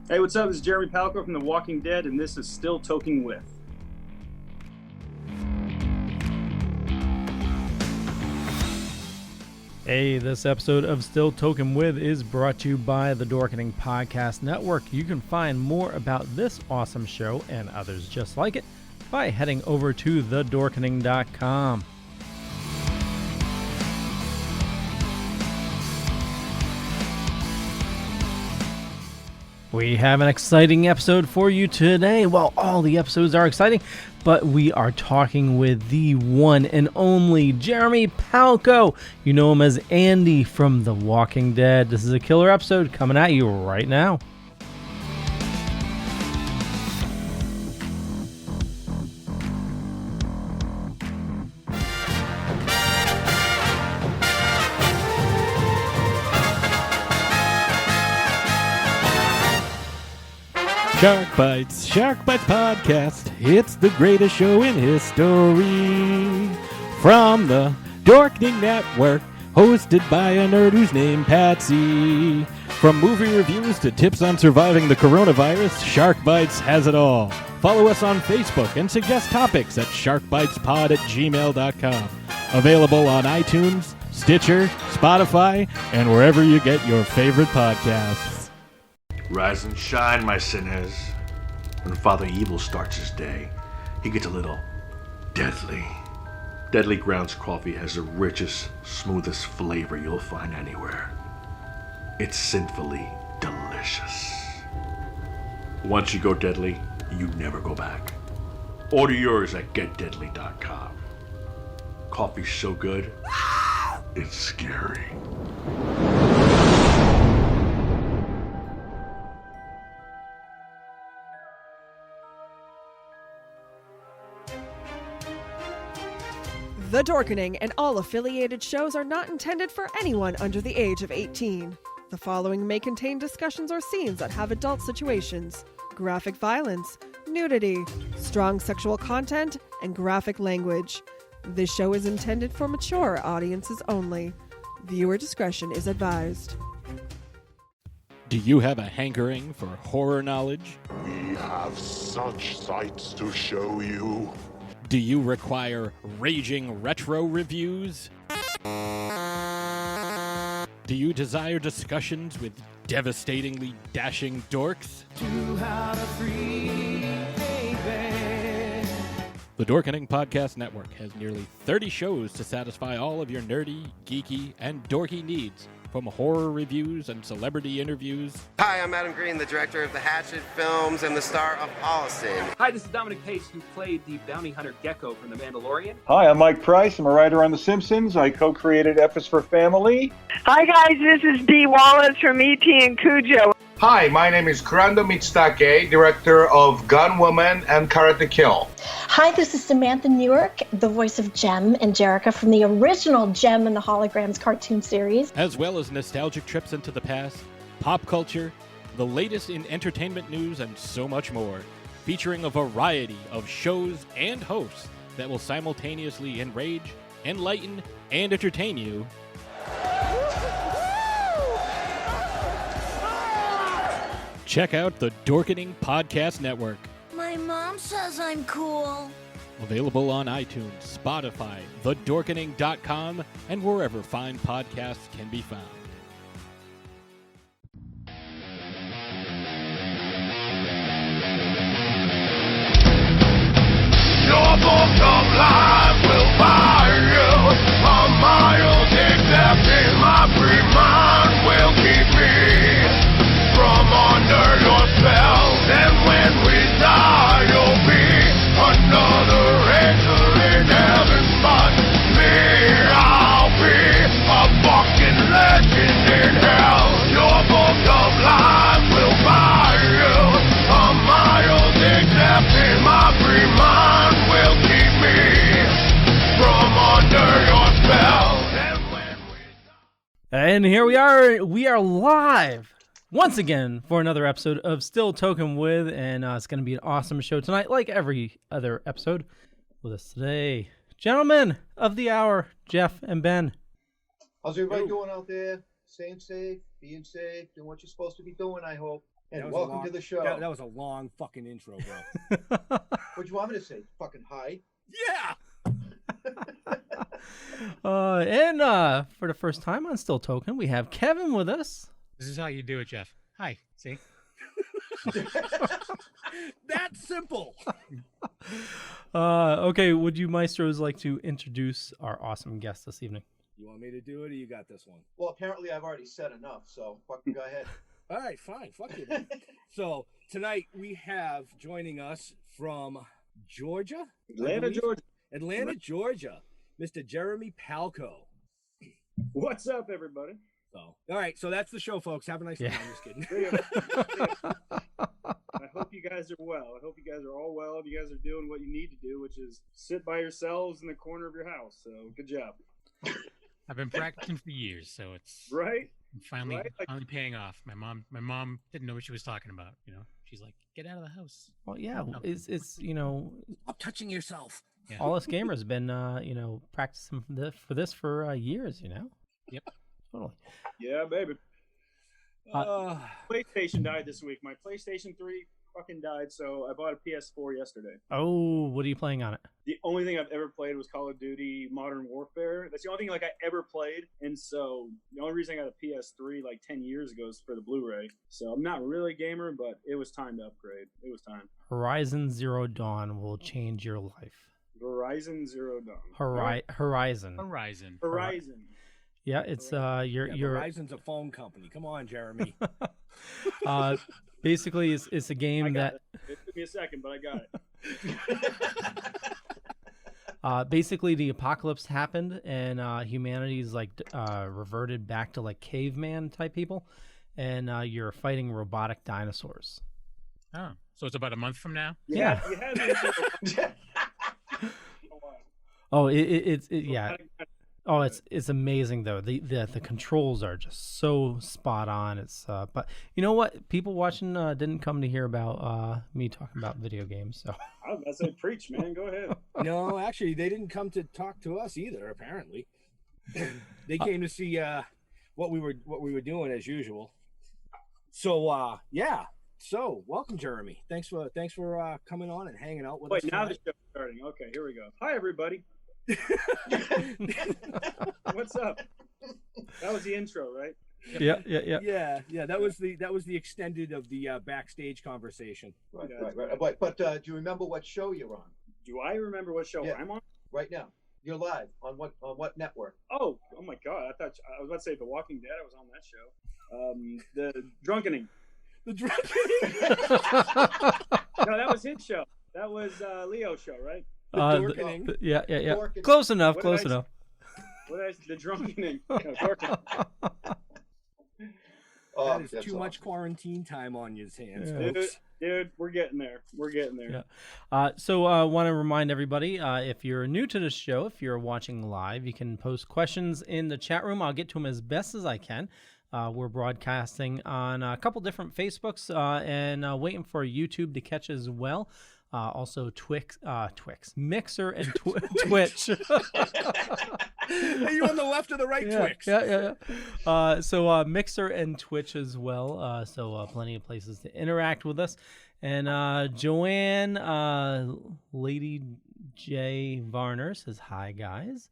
Hey, what's up? This is Jeremy Palko from The Walking Dead, and this is Still Toking With. Hey, this episode of Still Toking With is brought to you by the Dorkening Podcast Network. You can find more about this awesome show and others just like it by heading over to thedorkening.com. We have an exciting episode for you today. Well, all the episodes are exciting, but we are talking with the one and only Jeremy Palko. You know him as Andy from The Walking Dead. This is a killer episode coming at you right now. Shark Bites Podcast. It's the greatest show in history. From the Dorkening Network, hosted by a nerd who's named Patsy. From movie reviews to tips on surviving the coronavirus, Shark Bites has it all. Follow us on Facebook and suggest topics at sharkbitespod@gmail.com. Available on iTunes, Stitcher, Spotify, and wherever you get your favorite podcasts. Rise and shine, my sinners. When Father Evil starts his day, he gets a little deadly. Deadly Grounds coffee has the richest, smoothest flavor you'll find anywhere. It's sinfully delicious. Once you go deadly, you never go back. Order yours at getdeadly.com. Coffee's so good, it's scary. The Dorkening and all affiliated shows are not intended for anyone under the age of 18. The following may contain discussions or scenes that have adult situations, graphic violence, nudity, strong sexual content, and graphic language. This show is intended for mature audiences only. Viewer discretion is advised. Do you have a hankering for horror knowledge? We have such sights to show you. Do you require raging retro reviews? Do you desire discussions with devastatingly dashing dorks? The Dorkening Podcast Network has nearly 30 shows to satisfy all of your nerdy, geeky, and dorky needs. From horror reviews and celebrity interviews. Hi, I'm Adam Green, the director of the Hatchet films and the star of Holliston. Hi, this is Dominic Pace, who played the bounty hunter Gecko from The Mandalorian. Hi, I'm Mike Price. I'm a writer on The Simpsons. I co-created F is for Family. Hi, guys. This is Dee Wallace from E.T. and Cujo. Hi, my name is Kurando Mitsutake, director of Gun Woman and Karate Kill. Hi, this is Samantha Newark, the voice of Jem and Jerica from the original Jem and the Holograms cartoon series. As well as nostalgic trips into the past, pop culture, the latest in entertainment news, and so much more. Featuring a variety of shows and hosts that will simultaneously enrage, enlighten, and entertain you. Check out the Dorkening Podcast Network. My mom says I'm cool. Available on iTunes, Spotify, thedorkening.com, and wherever fine podcasts can be found. Your book of life will buy you a mile except in my free mind will keep me from under your spell. And when we die, you'll be another angel in heaven. But me, I'll be a fucking legend in hell. Your book of life will buy you a mile except in my free mind will keep me from under your spell. And when we die. And here we are live once again for another episode of Still Toking With, and it's going to be an awesome show tonight, like every other episode. With us today, gentlemen of the hour, Jeff and Ben. How's everybody doing out there? Staying safe, being safe, doing what you're supposed to be doing, I hope. And welcome to the show. That was a long fucking intro, bro. What do you want me to say? Fucking hi? Yeah! And for the first time on Still Token, we have Kevin with us. This is how you do it, Jeff. Hi. See? That's simple. Okay, would you maestros like to introduce our awesome guest this evening? You want me to do it, or you got this one? Well, apparently I've already said enough, so fucking go ahead. All right, fine. Fuck you, then. So tonight we have joining us from Georgia? Atlanta, Georgia. Mr. Jeremy Palko. What's up, everybody? So, all right, so that's the show, folks. Have a nice time. I'm just kidding. I hope you guys are well. I hope you guys are all well. You guys are doing what you need to do, which is sit by yourselves in the corner of your house. So good job. I've been practicing for years, so it's right. Finally paying off. My mom didn't know what she was talking about. You know, she's like, "Get out of the house." Well, yeah, it's you know, stop touching yourself. Yeah. All us gamers have been practicing for this for years. You know. Yep. Totally. Yeah, baby. PlayStation died this week. My PlayStation 3 fucking died, so I bought a PS4 yesterday. Oh, what are you playing on it? The only thing I've ever played was Call of Duty Modern Warfare. That's the only thing I ever played, and so the only reason I got a PS3 like 10 years ago is for the Blu-ray. So I'm not really a gamer, but it was time to upgrade. It was time. Horizon Zero Dawn will change your life. Horizon Zero Dawn. Horizon. Yeah, it's your Verizon's a phone company. Come on, Jeremy. Basically, it's a game that it took me a second, but I got it. Basically, the apocalypse happened, and humanity's reverted back to like caveman type people, and you're fighting robotic dinosaurs. Oh, so it's about a month from now? Yeah. You had me. Oh, yeah. Oh, it's amazing though. The controls are just so spot on. It's but you know what? People watching didn't come to hear about me talking about video games. So I was about to say, preach, man. Go ahead. No, actually, they didn't come to talk to us either. Apparently, they came to see what we were doing as usual. So yeah. So welcome, Jeremy. Thanks for coming on and hanging out with us. Wait, now the show's starting. Okay, here we go. Hi, everybody. What's up? That was the intro, right? Yeah. That was the extended of the backstage conversation. Right. But do you remember what show you're on? Do I remember what show I'm on? Right now, you're live on what network? Oh my God! I thought I was about to say The Walking Dead. I was on that show. The Drunkening. The Drunkening. No, that was his show. That was Leo's show, right? Yeah. Close enough. The Drunkening. That is too much quarantine time on your hands, folks. Dude, we're getting there. Yeah. So I want to remind everybody, if you're new to the show, if you're watching live, you can post questions in the chat room. I'll get to them as best as I can. We're broadcasting on a couple different Facebooks and waiting for YouTube to catch as well. Also Mixer and Twitch. Are you on the left or the right, Twix? Yeah. So Mixer and Twitch as well. So plenty of places to interact with us. And Joanne, Lady J Varner says hi, guys.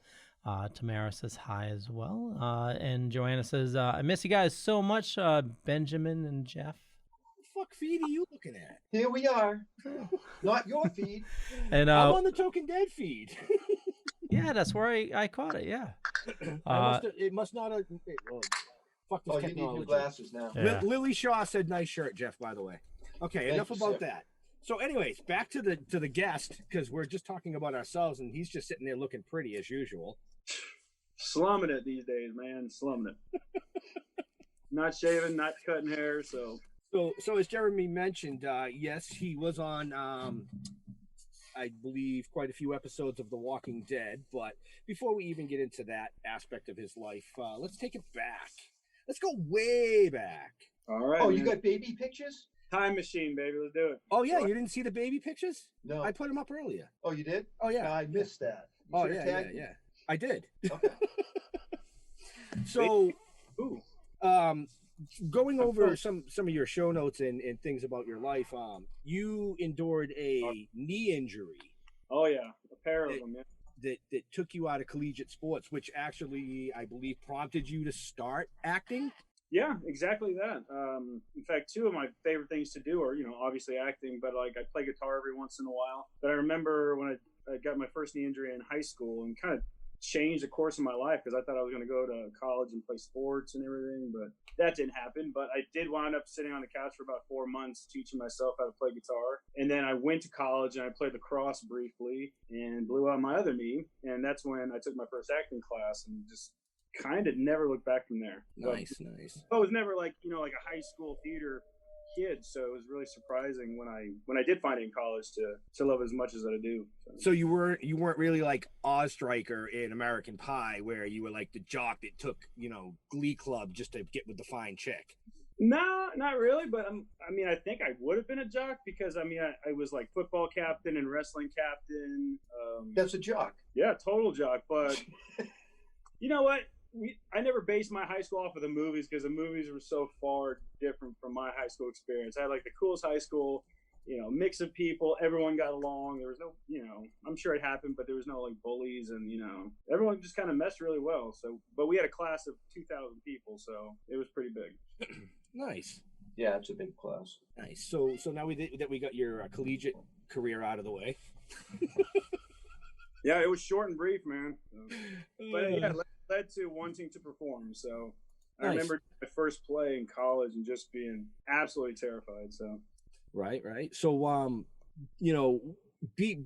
Tamara says hi as well. And Joanna says, I miss you guys so much, Benjamin and Jeff. Fuck feed are you looking at? Here we are. Not your feed. And I'm on the Token Dead feed. Yeah, that's where I caught it. Yeah. It must not have. Fuck this technology. You need new glasses now. Yeah. Lily Shaw said, "Nice shirt, Jeff." By the way. Okay, enough about that. So, anyways, back to the guest, because we're just talking about ourselves, and he's just sitting there looking pretty as usual. Slumming it these days, man. Slumming it. Not shaving, not cutting hair, so as Jeremy mentioned, yes, he was on, I believe, quite a few episodes of The Walking Dead. But before we even get into that aspect of his life, let's take it back. Let's go way back. All right. Oh, man. You got baby pictures? Time machine, baby. Let's do it. Oh, yeah. You didn't see the baby pictures? No. I put them up earlier. Oh, you did? Oh, yeah. I missed that. Yeah. I did. Okay. So, going over some of your show notes and things about your life, you endured a knee injury. Oh yeah, a pair of them. Yeah. That took you out of collegiate sports, which actually I believe prompted you to start acting. Yeah, exactly that. In fact, two of my favorite things to do are, obviously acting, but like I play guitar every once in a while. But I remember when I got my first knee injury in high school and kind of changed the course of my life because I thought I was going to go to college and play sports and everything, but that didn't happen. But I did wind up sitting on the couch for about 4 months teaching myself how to play guitar. And then I went to college and I played lacrosse briefly and blew out my other knee. And that's when I took my first acting class and just kind of never looked back from there. Nice. I was never like a high school theater kid, so it was really surprising when I did find it in college to love as much as I do. So you weren't really like Oz Striker in American Pie, where you were like the jock that took Glee Club just to get with the fine chick. No, not really, but I think I would have been a jock because I was like football captain and wrestling captain. That's a jock. Yeah, total jock. But you know what? I never based my high school off of the movies because the movies were so far different from my high school experience. I had like the coolest high school, mix of people. Everyone got along. There was no, I'm sure it happened, but there was no like bullies and, everyone just kind of meshed really well. So, but we had a class of 2,000 people, so it was pretty big. Nice. Yeah, it's a big class. Nice. So now that we got your collegiate career out of the way. Yeah, it was short and brief, man. But yeah, led to wanting to perform. So I remember my first play in college and just being absolutely terrified. So right. So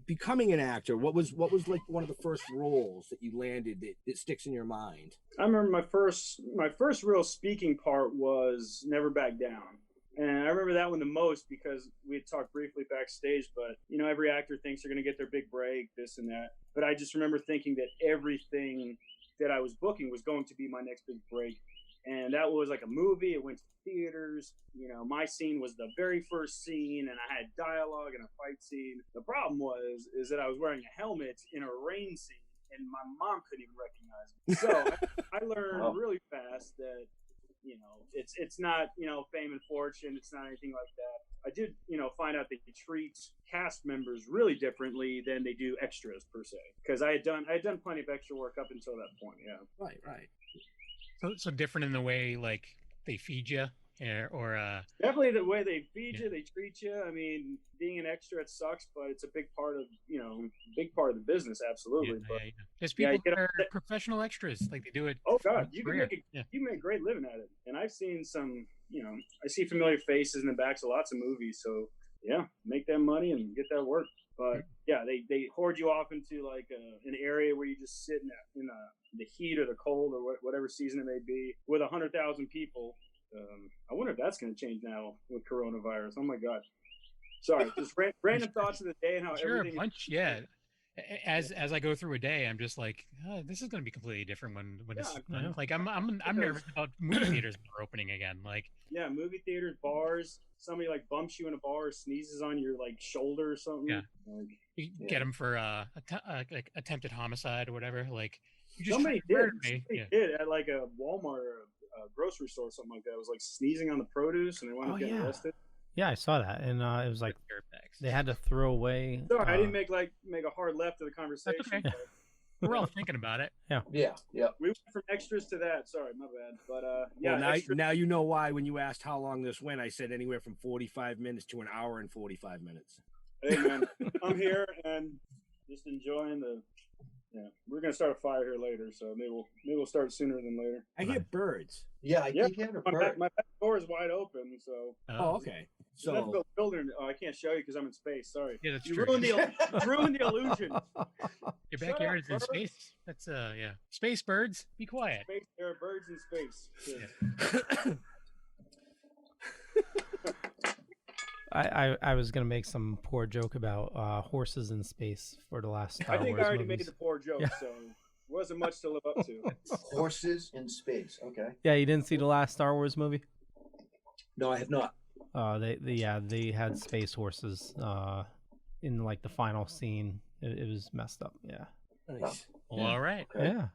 becoming an actor, what was like one of the first roles that you landed that sticks in your mind? I remember my first real speaking part was Never Back Down. And I remember that one the most because we had talked briefly backstage, but, every actor thinks they're going to get their big break, this and that. But I just remember thinking that everything that I was booking was going to be my next big break. And that was like a movie. It went to theaters. My scene was the very first scene, and I had dialogue and a fight scene. The problem is that I was wearing a helmet in a rain scene, and my mom couldn't even recognize me. So I learned really fast that, it's not, fame and fortune. It's not anything like that. I did, find out they treat cast members really differently than they do extras per se. Because I had done plenty of extra work up until that point. Yeah. Right. So different in the way like they feed you, or definitely the way they feed you, they treat you. I mean, being an extra, it sucks, but it's a big part of the business. Absolutely. There's people that are professional extras, like they do it. Oh God, you can make a great living at it. And I've seen some, I see familiar faces in the backs of lots of movies. So yeah, make that money and get that work. But yeah, they hoard you off into like an area where you just sit in the heat or the cold or whatever season it may be with 100,000 people. I wonder if that's going to change now with coronavirus. Oh my God. Sorry, just random thoughts of the day and how everything. As I go through a day, I'm just like, this is going to be completely different when it's like I'm nervous about movie theaters that are opening again. Like movie theaters, bars. Somebody like bumps you in a bar or sneezes on your like shoulder or something. Yeah, you get them for like attempted homicide or whatever. Like you just somebody did at like a Walmart or a grocery store or something like that. It was like sneezing on the produce and they wound up getting arrested. Yeah, I saw that, and it was like they had to throw away. Sorry, I didn't make a hard left of the conversation. That's okay. We're all thinking about it. Yeah. We went from extras to that. Sorry, my bad. But now you know why when you asked how long this went, I said anywhere from 45 minutes to an hour and 45 minutes. Hey man, I'm here and just enjoying the. Yeah, we're gonna start a fire here later, so maybe we'll start sooner than later. I hear birds. Yeah, I keep hearing a bird. My back door is wide open, so. Oh, okay. So that's the building. Oh, I can't show you because I'm in space. Sorry. Yeah, that's you true. Ruined the illusion. Your backyard is in space. That's space birds. Be quiet. Space, there are birds in space. Yeah. I was gonna make some poor joke about horses in space for the last Star Wars I already movies. made the poor joke, so wasn't much to live up to. Horses in space. Okay. Yeah, you didn't see the last Star Wars movie? No, I have not. They had space horses in like the final scene. It was messed up. Yeah. Nice. Well, all right. Okay. Yeah.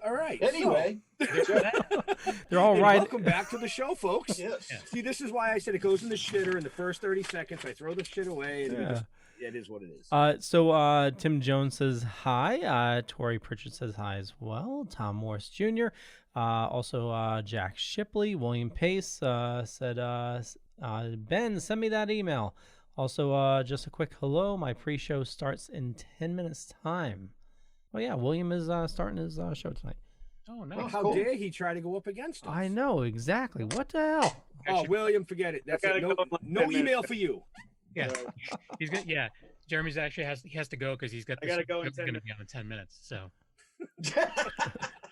All right. Anyway, They're all right. Welcome back to the show, folks. Yes. See, this is why I said it goes in the shitter in the first 30 seconds. I throw the shit away, and it is what it is. So Tim Jones says hi. Tori Pritchard says hi as well. Tom Morris Jr. Also Jack Shipley. William Pace said, Ben, send me that email. Also, just a quick hello. My pre-show starts in 10 minutes time. Oh, yeah. William is starting his show tonight. Oh, nice. Well, how dare he try to go up against us? I know, exactly. What the hell? Oh, William, forget it. That's it. No email for you. Yeah, he's good. Yeah, Jeremy's actually has to go because he's got. I gotta go in 10 going to be on in 10 minutes. So,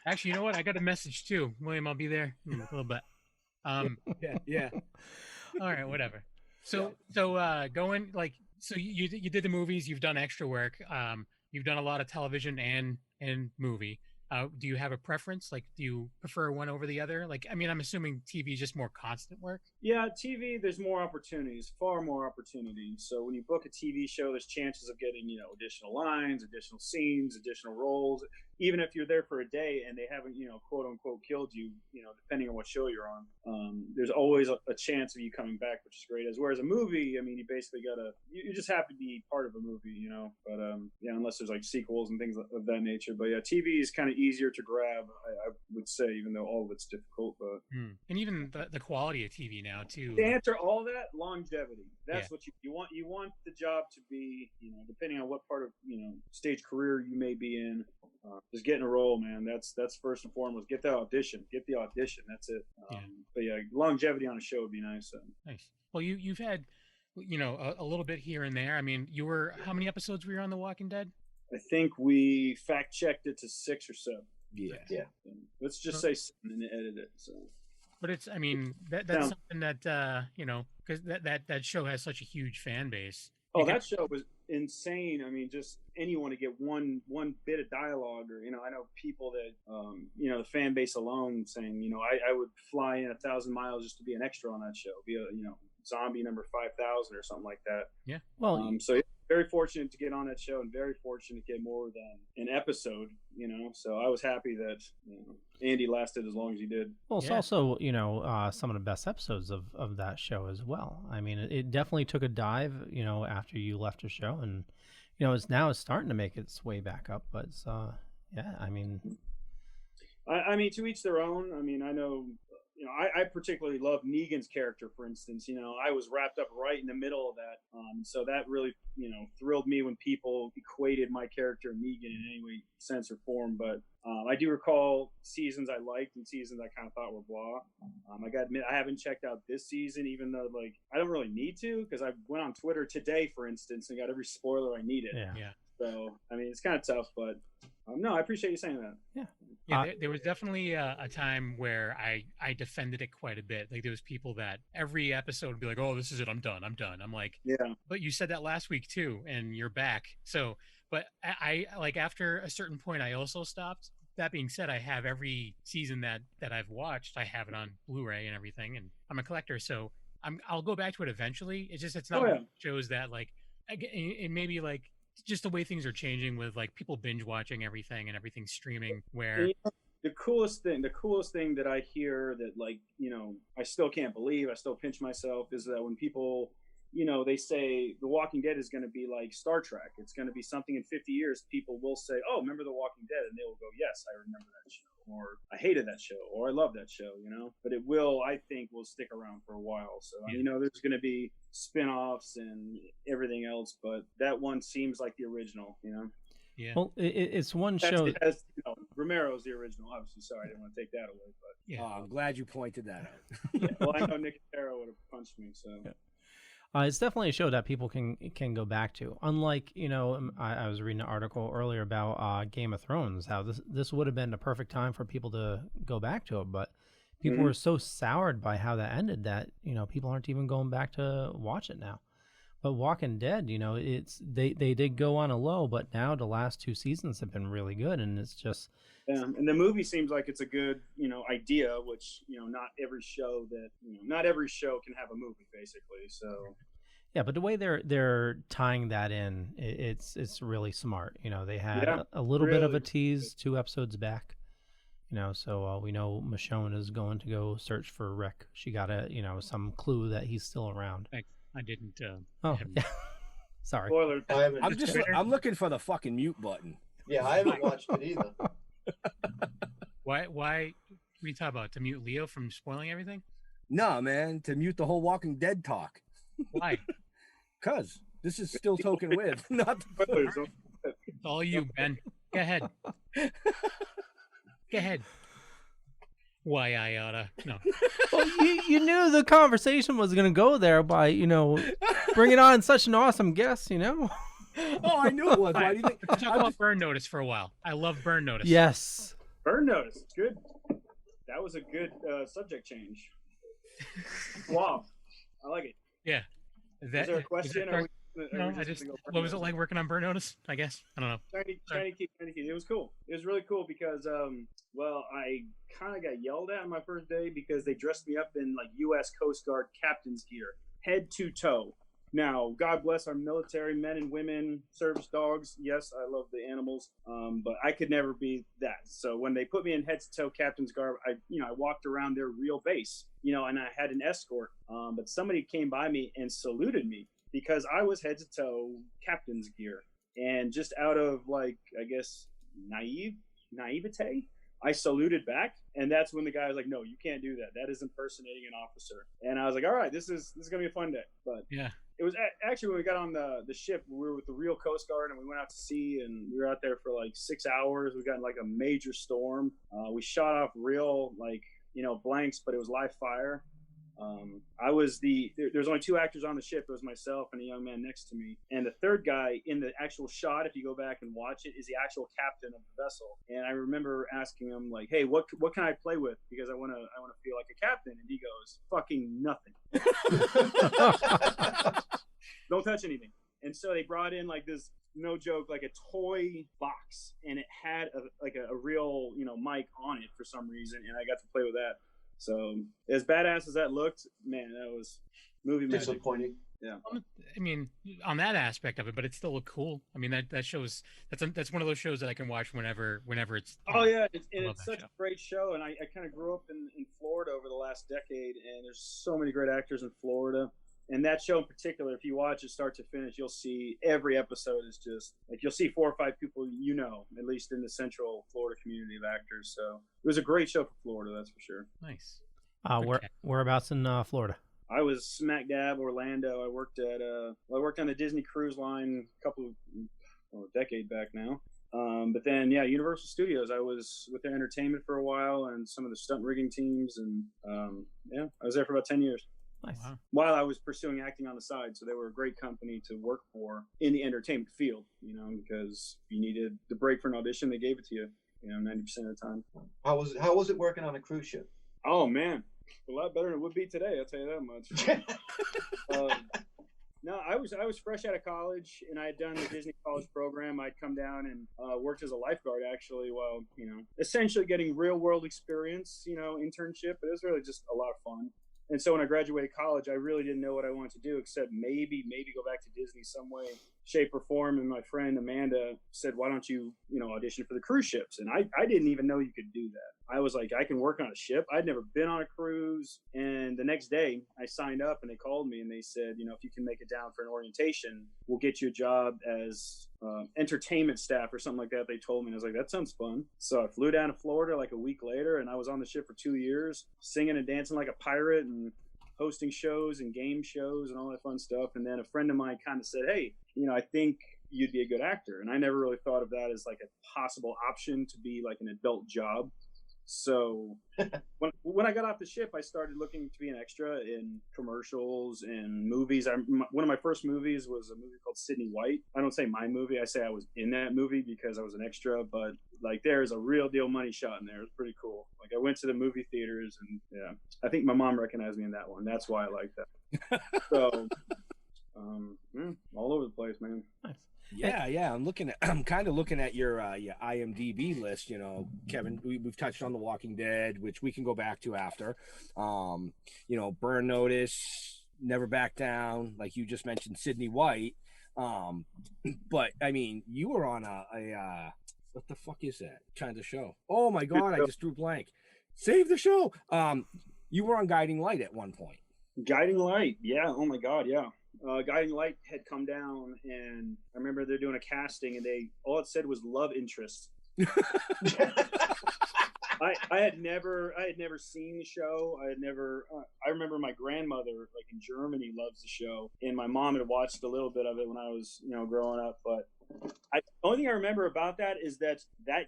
actually, you know what? I got a message too, William. I'll be there in a little bit. Yeah. All right, whatever. So going like so you did the movies. You've done extra work. You've done a lot of television and movie. Do you have a preference? Like, do you prefer one over the other? Like, I mean, I'm assuming TV is just more constant work. Yeah, TV, there's more opportunities, far more opportunities. So when you book a TV show, there's chances of getting, additional lines, additional scenes, additional roles. Even if you're there for a day and they haven't, quote unquote, killed you, depending on what show you're on, there's always a chance of you coming back, which is great. Whereas a movie, I mean, you basically you just have to be part of a movie, But unless there's like sequels and things of that nature. But yeah, TV is kind of easier to grab, I would say, even though all of it's difficult. But and even the quality of TV now too. To answer all that, longevity. That's what you want. You want the job to be, depending on what part of stage career you may be in. Just getting a role, man. That's first and foremost. Get the audition. That's it. But yeah, longevity on a show would be nice. Nice. Well, you've had, a little bit here and there. I mean, how many episodes were you on The Walking Dead? I think we fact checked it to 6 or 7. Yeah. Let's just say 7 and edit it. So. But it's, I mean, that's something that because that show has such a huge fan base. Oh, that show was insane. I mean, just anyone to get one bit of dialogue, or I know people that the fan base alone saying, I would fly in 1,000 miles just to be an extra on that show, be a zombie number 5,000 or something like that. Yeah. Well, so very fortunate to get on that show and very fortunate to get more than an episode. So I was happy that Andy lasted as long as he did. Well, it's also some of the best episodes of that show as well. I mean, it definitely took a dive after you left the show, and it's starting to make its way back up. But I mean, to each their own. I mean, I know. I particularly love Negan's character, for instance. I was wrapped up right in the middle of that. So that really, thrilled me when people equated my character and Negan in any way, sense, or form. But I do recall seasons I liked and seasons I kind of thought were blah. I got to admit, I haven't checked out this season, even though, I don't really need to, because I went on Twitter today, for instance, and got every spoiler I needed. Yeah. So, I mean, it's kind of tough, but no, I appreciate you saying that. Yeah. There was definitely a time where I defended it quite a bit. Like, there was people that every episode would be like, oh, this is it. I'm done. I'm like, yeah. But you said that last week too, and you're back. So, but I like, after a certain point, I also stopped. That being said, I have every season that I've watched. I have it on Blu-ray and everything, and I'm a collector. So I'll go back to it eventually. It's not shows that it maybe just the way things are changing with people binge watching everything and everything streaming, where the coolest thing that I hear that I still can't believe, I still pinch myself, is that when people they say The Walking Dead is going to be like Star Trek, it's going to be something in 50 years, people will say, oh, remember The Walking Dead, and they will go, yes, I remember that show, or I hated that show, or I love that show, but I think will stick around for a while. So there's going to be spin-offs and everything else, but that one seems like the original. Yeah. Well, it's one show. Romero's the original, obviously. Sorry, I didn't want to take that away, but yeah, I'm glad you pointed that out. Well, I know Nick Caro would have punched me, so. Yeah. It's definitely a show that people can go back to. Unlike, I was reading an article earlier about Game of Thrones, how this would have been the perfect time for people to go back to it, but people were so soured by how that ended that people aren't even going back to watch it now. But Walking Dead, they did go on a low, but now the last 2 seasons have been really good, and it's just. Yeah, and the movie seems like it's a good, idea, which, not every show can have a movie, basically. So. Yeah, but the way they're tying that in, it's really smart. They had a little bit of a tease 2 episodes back. So we know Michonne is going to go search for Rick. She got some clue that he's still around. I didn't. Oh, yeah. Sorry. Spoilers. I'm looking for the fucking mute button. Yeah, I haven't watched it either. Why? What are you talking about? To mute Leo from spoiling everything? No, man. To mute the whole Walking Dead talk. Why? Because this is still Toking with, not the Spoilers. It's all you, Ben. Go ahead. Go ahead. Why I oughta. No. Well, you knew the conversation was going to go there by, bringing on such an awesome guest, Oh, I knew it was. Why do you think? Talk about Burn Notice for a while. I love Burn Notice. Yes. Burn Notice. Good. That was a good subject change. Wow. I like it. Yeah. Is there a question? No, what was it like working on Burn Notice? I guess. I don't know. Shiny key. It was cool. It was really cool because, I kind of got yelled at on my first day because they dressed me up in like U.S. Coast Guard captain's gear, head to toe. Now, God bless our military men and women, service dogs. Yes, I love the animals, but I could never be that. So when they put me in head to toe captain's garb, I walked around their real base, and I had an escort. But somebody came by me and saluted me because I was head to toe captain's gear, and just out of naivete, I saluted back, and that's when the guy was like, "No, you can't do that. That is impersonating an officer." And I was like, "All right, this is gonna be a fun day." But yeah, it was actually when we got on the ship, we were with the real Coast Guard, and we went out to sea, and we were out there for like 6 hours. We got in like a major storm. We shot off real blanks, but it was live fire. There's only 2 actors on the ship. It was myself and a young man next to me. And the third guy in the actual shot, if you go back and watch it, is the actual captain of the vessel. And I remember asking him like, "Hey, what can I play with? Because I want to feel like a captain." And he goes, "Fucking nothing. Don't touch anything." And so they brought in like this, no joke, like a toy box, and it had a real mic on it for some reason, and I got to play with that. So as badass as that looked, man, that was movie magic. Disappointing. Yeah. I mean, on that aspect of it, but it still looked cool. I mean, that shows that's one of those shows that I can watch whenever it's. Oh yeah, it's such a great show, and I kind of grew up in Florida over the last decade, and there's so many great actors in Florida. And that show in particular, if you watch it start to finish, you'll see every episode is just like you'll see 4 or 5 people at least in the Central Florida community of actors. So it was a great show for Florida, that's for sure. Nice. Whereabouts in Florida? I was smack dab Orlando. I worked on the Disney Cruise Line a decade back now. But then Universal Studios. I was with their entertainment for a while and some of the stunt rigging teams, and I was there for about 10 years. Nice. Wow. While I was pursuing acting on the side, so they were a great company to work for in the entertainment field, because if you needed the break for an audition, they gave it to you, 90% of the time. How was it working on a cruise ship? Oh man, a lot better than it would be today, I'll tell you that much. No, I was fresh out of college, and I had done the Disney college program. I'd come down and worked as a lifeguard, actually, while essentially getting real world experience, internship. But it was really just a lot of fun. And so when I graduated college, I really didn't know what I wanted to do except maybe go back to Disney some way, shape, or form. And my friend Amanda said, "Why don't you, audition for the cruise ships?" And I didn't even know you could do that. I was like, I can work on a ship. I'd never been on a cruise. And the next day I signed up, and they called me and they said, if you can make it down for an orientation, we'll get you a job as entertainment staff or something like that. They told me, and I was like, that sounds fun. So I flew down to Florida like a week later, and I was on the ship for 2 years, singing and dancing like a pirate and hosting shows and game shows and all that fun stuff. And then a friend of mine kind of said, "Hey, I think you'd be a good actor." And I never really thought of that as like a possible option to be like an adult job. So when I got off the ship, I started looking to be an extra in commercials and movies. One of my first movies was a movie called Sydney White. I don't say my movie. I say I was in that movie because I was an extra. But like there's a real deal money shot in there. It was pretty cool. Like I went to the movie theaters, and I think my mom recognized me in that one. That's why I like that. So all over the place, man. Nice. Yeah. I'm kind of looking at your IMDb list. Kevin, we've touched on The Walking Dead, which we can go back to after. Burn Notice, Never Back Down, like you just mentioned, Sydney White. But I mean, you were on What the fuck is that kind of show? Oh my god, I just drew blank. Save the show. You were on Guiding Light at one point. Guiding Light, yeah. Oh my god, yeah. Guiding Light had come down, and I remember they're doing a casting, and all it said was love interest. I had never seen the show. I remember my grandmother, like in Germany, loves the show, and my mom had watched a little bit of it when I was, growing up. But the only thing I remember about that is that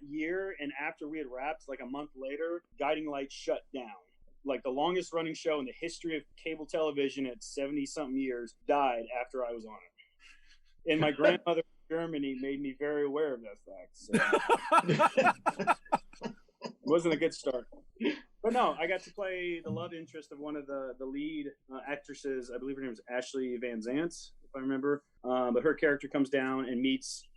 year, and after we had wrapped, like a month later, Guiding Light shut down. Like the longest running show in the history of cable television at 70-something years died after I was on it. And my grandmother in Germany made me very aware of that fact. So. It wasn't a good start. But no, I got to play the love interest of one of the lead actresses. I believe her name was Ashley Van Zant, if I remember. But her character comes down and meets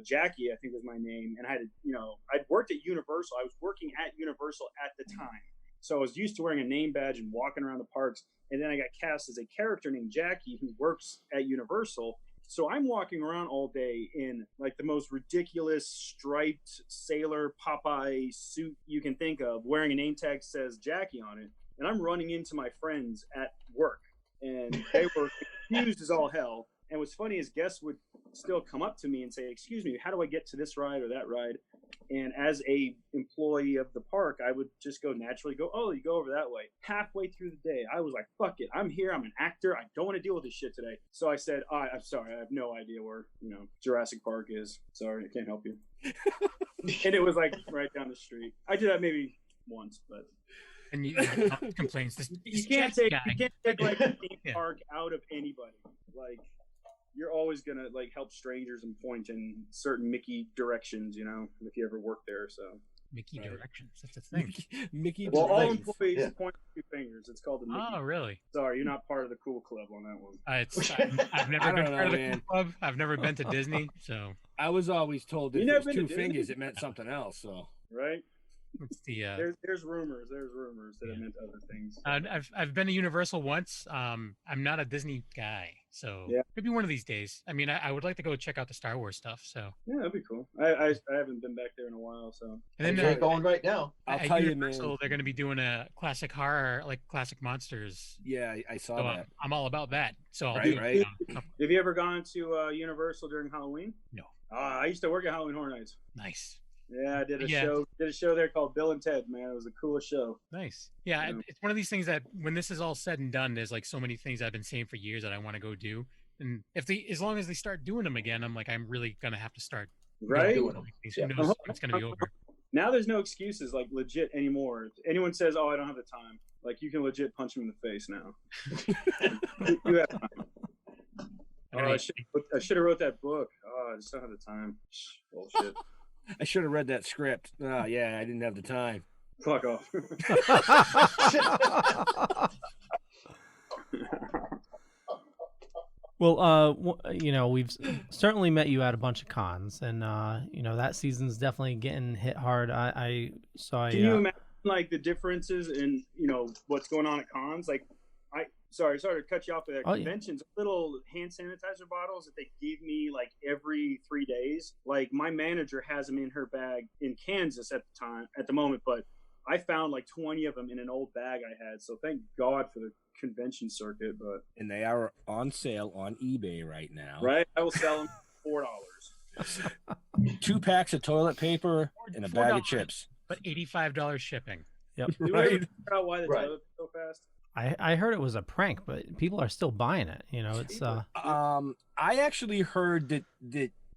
Jackie, I think was my name. And I'd worked at Universal. I was working at Universal at the time. So I was used to wearing a name badge and walking around the parks. And then I got cast as a character named Jackie who works at Universal. So I'm walking around all day in like the most ridiculous striped sailor Popeye suit you can think of, wearing a name tag that says Jackie on it. And I'm running into my friends at work. And they were confused as all hell. And what's funny is guests would still come up to me and say, "Excuse me, how do I get to this ride or that ride?" And as a employee of the park, I would just naturally go, "Oh, you go over that way." Halfway through the day, I was like, "Fuck it, I'm here. I'm an actor. I don't want to deal with this shit today." So I said, "I'm sorry, I have no idea where Jurassic Park is. Sorry, I can't help you." And it was like right down the street. I did that maybe once, but. And you complaints. You can't take like a theme park out of anybody. Like. You're always gonna like help strangers and point in certain Mickey directions, if you ever work there. So Mickey directions, that's a thing. Mickey. Well, all employees point 2 fingers. It's called the Mickey. Oh, really? Sorry, you're not part of the cool club on that one. I've never been part of the cool club. I've never been to Disney, so I was always told that if it was 2 fingers, it meant something else. So right. It's the there's rumors that it meant other things. I've been to Universal once. I'm not a Disney guy, so maybe one of these days. I mean, I would like to go check out the Star Wars stuff. So yeah, that'd be cool. I haven't been back there in a while, so. And then going right now. I'll tell you, man. They're going to be doing a classic horror, like classic monsters. Yeah, I saw that. I'm all about that. So I'll right. Have you ever gone to Universal during Halloween? No. I used to work at Halloween Horror Nights. Nice. Yeah, I did a show there called Bill and Ted, man. It was the coolest show. Nice. Yeah, it's one of these things that when this is all said and done, there's like so many things I've been saying for years that I want to go do. And as long as they start doing them again, I'm like, I'm really going to have to start doing them. Who knows when it's going to be over. Now there's no excuses, like legit anymore. If anyone says, "Oh, I don't have the time," like you can legit punch them in the face now. You have time. I should have wrote that book. Oh, I just don't have the time. Bullshit. I should have read that script. Oh, yeah, I didn't have the time. Fuck off. Well, we've certainly met you at a bunch of cons, and that season's definitely getting hit hard. I saw. Can you imagine like the differences in what's going on at cons? Like, sorry to cut you off with that. Conventions, little hand sanitizer bottles that they give me like every 3 days. Like my manager has them in her bag in Kansas at the moment, but I found like 20 of them in an old bag I had. So thank God for the convention circuit. And they are on sale on eBay right now. Right, I will sell them for $4. 2 packs of toilet paper and a bag of chips, but $85 shipping. Yep. Do we ever figure out why the toilet so fast? I heard it was a prank, but people are still buying it. It's I actually heard that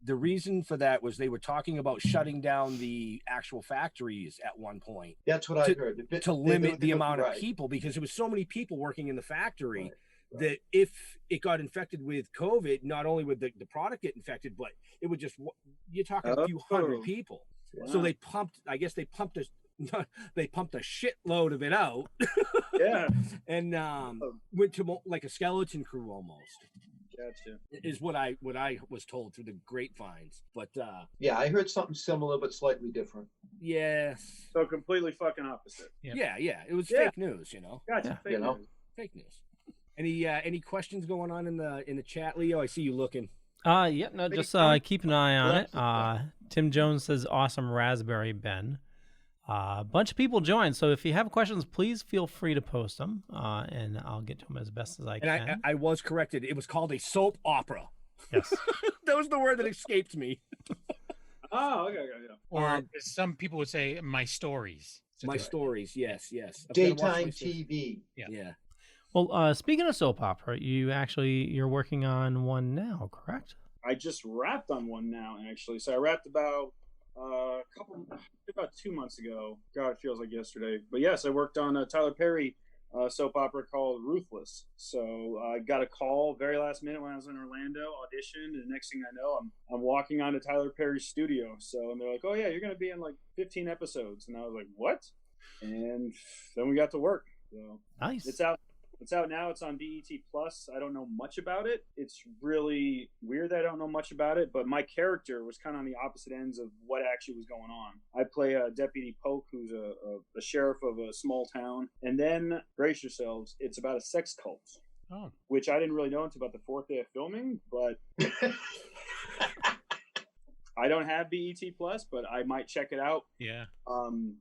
the reason for that was they were talking about shutting down the actual factories at one point. That's what I heard. To limit the amount of people, because there was so many people working in the factory that if it got infected with COVID, not only would the product get infected, but it would you're talking a few hundred people. Wow. So they pumped a shitload of it out. Yeah. And went to like a skeleton crew almost. Gotcha. Is what I was told through the grapevines. But yeah, I heard something similar but slightly different. Yes. So completely fucking opposite. Yeah. It was fake news, Gotcha. Fake news. Any questions going on in the chat, Leo? I see you looking. Yeah, no, just keep an eye on it. Tim Jones says, awesome raspberry, Ben. A bunch of people joined, so if you have questions, please feel free to post them, and I'll get to them as best as I can. And I was corrected. It was called a soap opera. Yes. That was the word that escaped me. Oh, okay. Or as some people would say, my stories. My stories, yes. Daytime TV. Yeah. Well, speaking of soap opera, you're working on one now, correct? I just wrapped on one now, actually. So I wrapped about about 2 months ago. God, it feels like yesterday. But yes, I worked on a Tyler Perry soap opera called Ruthless. So I got a call very last minute when I was in Orlando, auditioned, and the next thing I know, I'm walking onto Tyler Perry's studio. And they're like, "Oh yeah, you're going to be in like 15 episodes," and I was like, "What?" And then we got to work. So nice. It's out now. It's on BET Plus. I don't know much about it. It's really weird that I don't know much about it, but my character was kind of on the opposite ends of what actually was going on. I play a Deputy Polk, who's a sheriff of a small town. And then, brace yourselves, it's about a sex cult. Oh. Which I didn't really know until about the 4th day of filming, but I don't have BET Plus, but I might check it out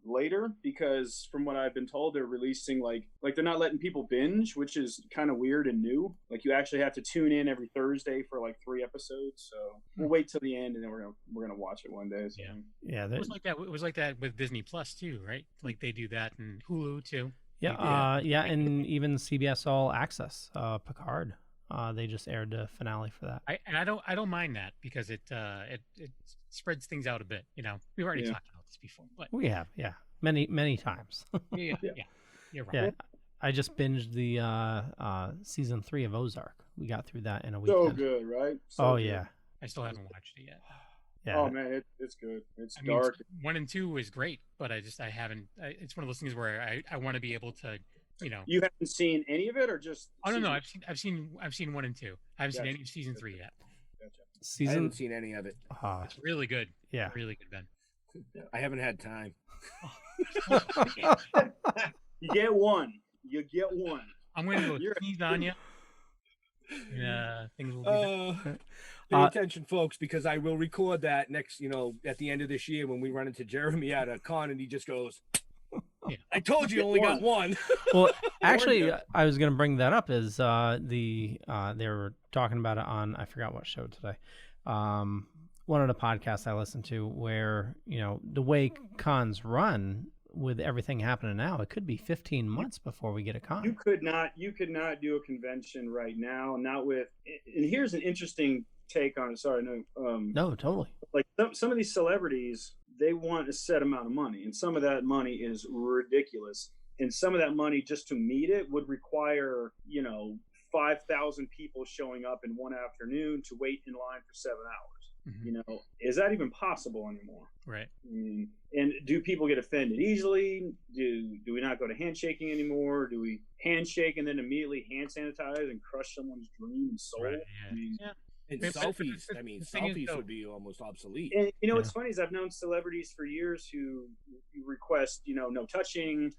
later, because from what I've been told, they're releasing like they're not letting people binge, which is kind of weird and new. Like you actually have to tune in every Thursday for like 3 episodes. So we'll wait till the end, and then we're gonna watch it one day. So. Yeah. It was like that. It was like that with Disney Plus too, right? Like they do that and Hulu too. Yeah. And even CBS All Access, Picard. They just aired the finale for that. I don't mind that, because it spreads things out a bit. You know, we've already talked about this before. But we have, many times. yeah. You're right. Yeah, I just binged the season 3 of Ozark. We got through that in a So weekend. good, right? So good. Yeah. I still haven't watched it yet. Yeah. Oh man, it's good. It's dark. 1 and 2 is great, but I haven't. It's one of those things where I want to be able to. You know, you haven't seen any of it, or just? Oh no, I've seen 1 and 2. I haven't seen any of season 3 yet. I haven't seen any of it. It's really good. Yeah, really good, Ben. I haven't had time. You get one. I'm going to go sneeze on you. Yeah, things will be. Pay attention, folks, because I will record that next. At the end of this year when we run into Jeremy at a con, and he just goes. Yeah. I told you only got one. Well, actually, I was going to bring that up. Is they were talking about it on, I forgot what show today. One of the podcasts I listened to, where the way cons run with everything happening now, it could be 15 months before we get a con. You could not do a convention right now. Not with. And here's an interesting take on it. Sorry, no. No, totally. Like some of these celebrities, they want a set amount of money, and some of that money is ridiculous. And some of that money, just to meet it, would require 5,000 people showing up in one afternoon to wait in line for 7 hours. Mm-hmm. Is that even possible anymore? Right. And do people get offended easily? Do we not go to handshaking anymore? Do we handshake and then immediately hand sanitize and crush someone's dream and soul? Right, yeah. And selfies. Selfies would be almost obsolete. And what's funny is I've known celebrities for years who request, no touching,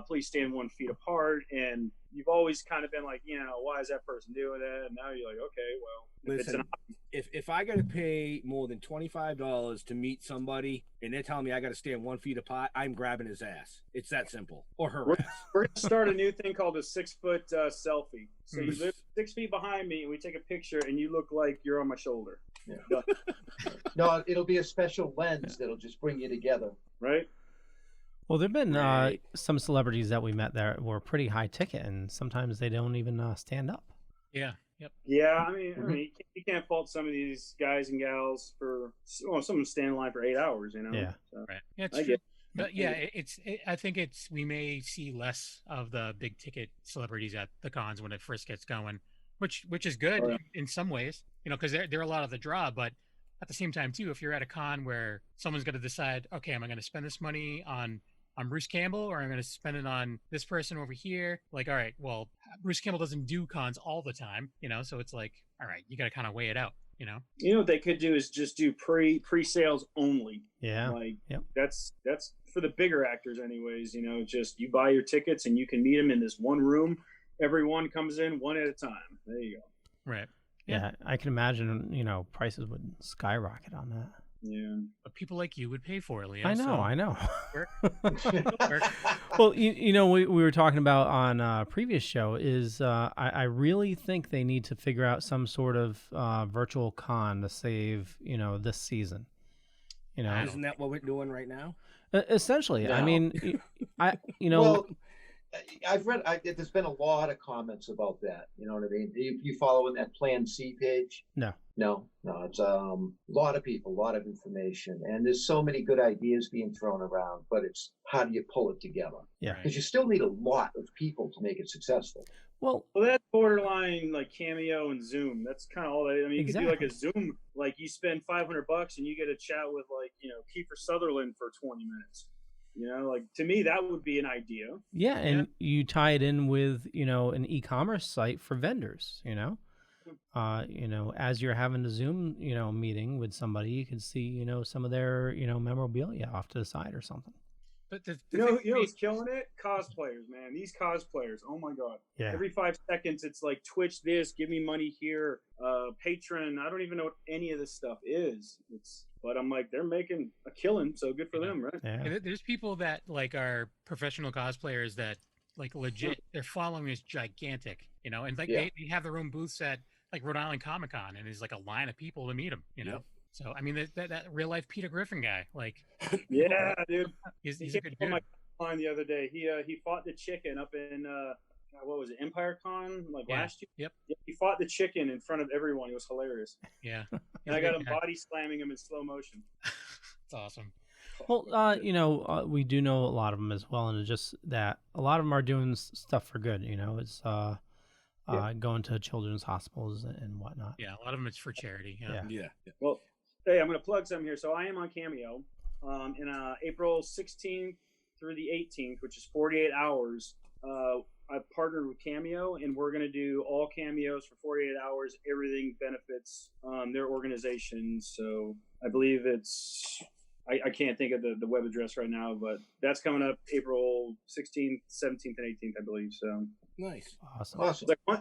please stand 1 feet apart, and you've always kind of been like, why is that person doing that? And now you're like, okay, well, listen, if I got to pay more than $25 to meet somebody, and they're telling me I got to stand 1 feet apart, I'm grabbing his ass. It's that simple, or her ass. We're gonna start a new thing called a 6-foot selfie. So you live 6 feet behind me, and we take a picture, and you look like you're on my shoulder. Yeah. No, it'll be a special lens that'll just bring you together. Right. Well, there've been some celebrities that we met that were pretty high ticket, and sometimes they don't even stand up. Yeah. Yep. Yeah, I mean, you can't fault some of these guys and gals for someone stand in line for 8 hours. Yeah. So, right. Yeah, it's true. But yeah, I think we may see less of the big ticket celebrities at the cons when it first gets going, which is good in some ways, because they're a lot of the draw. But at the same time, too, if you're at a con where someone's going to decide, okay, am I going to spend this money on Bruce Campbell, or I'm going to spend it on this person over here? Like, all right, well, Bruce Campbell doesn't do cons all the time, so it's like, all right, you got to kind of weigh it out, what they could do is just do pre-sales only. Yeah. That's for the bigger actors anyways, just you buy your tickets and you can meet them in this one room. Everyone comes in one at a time. There you go. Right. Yeah, I can imagine, prices would skyrocket on that. Yeah. But people like you would pay for it, Leo. I know. Work. Well, we were talking about on a previous show is I really think they need to figure out some sort of virtual con to save, this season. Isn't that what we're doing right now? Essentially, No. I mean, Well, I've read. There's been a lot of comments about that. You know what I mean? You following that Plan C page? No. It's a lot of people, a lot of information, and there's so many good ideas being thrown around. But it's how do you pull it together? Yeah. Because you still need a lot of people to make it successful. Well, that's borderline like Cameo and Zoom. That's kind of all that. I mean, you could do like a Zoom, like you spend $500 and you get a chat with like Kiefer Sutherland for 20 minutes. Like to me that would be an idea. Yeah, and you tie it in with an e-commerce site for vendors. As you're having a Zoom meeting with somebody, you can see some of their memorabilia off to the side or something. But who's killing it? Cosplayers, man. These cosplayers, oh my god. Yeah. Every 5 seconds it's like Twitch this, give me money here, Patreon. I don't even know what any of this stuff is. But I'm like, they're making a killing, so good for them, right? Yeah. And there's people that like are professional cosplayers that like legit their following is gigantic, and like they have their own booths at like Rhode Island Comic Con, and there's like a line of people to meet them, So I mean that real life Peter Griffin guy, like yeah, dude. He's a good dude. My line the other day. He fought the chicken up in what was it, Empire Con last year? Yep. He fought the chicken in front of everyone. It was hilarious. Yeah. And I got him body slamming him in slow motion. It's awesome. Well, we do know a lot of them as well, and it's just that a lot of them are doing stuff for good. It's going to children's hospitals and whatnot. Yeah, a lot of them it's for charity. Yeah. Well, hey, I'm going to plug some here. So I am on Cameo in April 16th through the 18th, which is 48 hours. I've partnered with Cameo, and we're going to do all cameos for 48 hours. Everything benefits their organization. So I believe it's, I can't think of the web address right now, but that's coming up April 16th, 17th, and 18th, I believe. So nice. Awesome.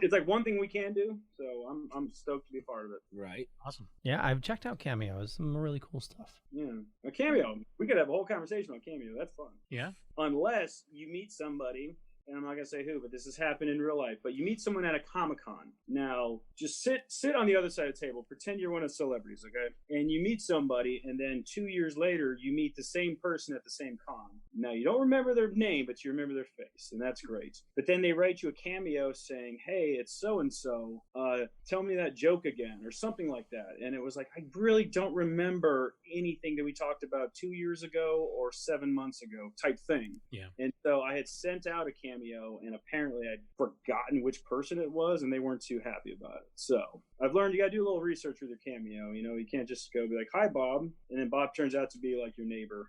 It's like one thing we can do. So I'm stoked to be a part of it. Right. Awesome. Yeah, I've checked out Cameo. It's some really cool stuff. Yeah. A Cameo. We could have a whole conversation on Cameo. That's fun. Yeah. Unless you meet somebody, and I'm not going to say who, but this has happened in real life, but you meet someone at a Comic-Con. Now, just sit on the other side of the table, pretend you're one of the celebrities, okay? And you meet somebody, and then 2 years later, you meet the same person at the same con. Now, you don't remember their name, but you remember their face, and that's great. But then they write you a cameo saying, hey, it's so-and-so, tell me that joke again, or something like that. And it was like, I really don't remember anything that we talked about 2 years ago or 7 months ago type thing. Yeah. And so I had sent out a cameo, and apparently I'd forgotten which person it was, and they weren't too happy about it. So I've learned you got to do a little research with your cameo. You can't just go be like, hi, Bob. And then Bob turns out to be like your neighbor,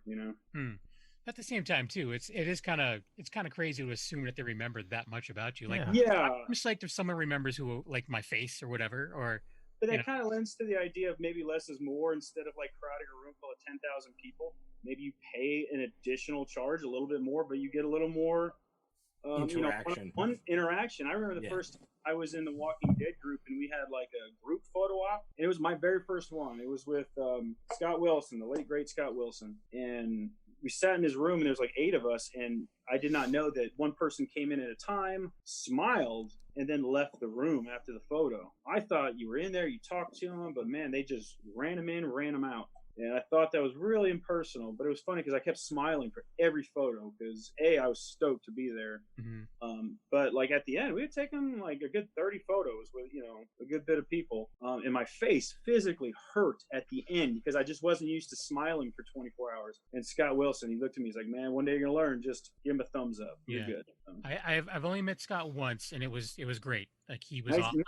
At the same time, too, it's kind of crazy to assume that they remembered that much about you. Like, yeah. I'm psyched if someone remembers who, like, my face or whatever, or. But that kind of lends to the idea of maybe less is more. Instead of like crowding a room full of 10,000 people, maybe you pay an additional charge a little bit more, but you get a little more interaction. One interaction. I remember the first time I was in the Walking Dead group, and we had like a group photo op, and it was my very first one. It was with Scott Wilson, the late great Scott Wilson, and we sat in his room, and there's like 8 of us, and I did not know that one person came in at a time, smiled, and then left the room after the photo. I thought you were in there, you talked to him, but man, they just ran him in, ran him out. And I thought that was really impersonal, but it was funny because I kept smiling for every photo because I was stoked to be there. Mm-hmm. But like at the end, we had taken like a good 30 photos with a good bit of people, and my face physically hurt at the end because I just wasn't used to smiling for 24 hours. And Scott Wilson, he looked at me, he's like, "Man, one day you're gonna learn. Just give him a thumbs up. You're good." I've only met Scott once, and it was great. Like he was awesome,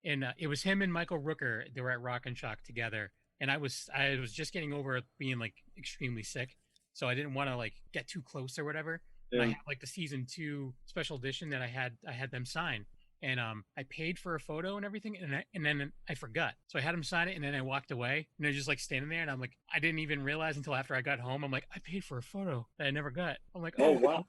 and it was him and Michael Rooker. They were at Rock and Shock together. And I was just getting over being like extremely sick, so I didn't want to like get too close or whatever. Yeah. And I had like the season 2 special edition that I had them sign, and I paid for a photo and everything, and then I forgot, so I had him sign it, and then I walked away, and they're just like standing there, and I'm like, I didn't even realize until after I got home. I'm like, I paid for a photo that I never got. I'm like, oh wow.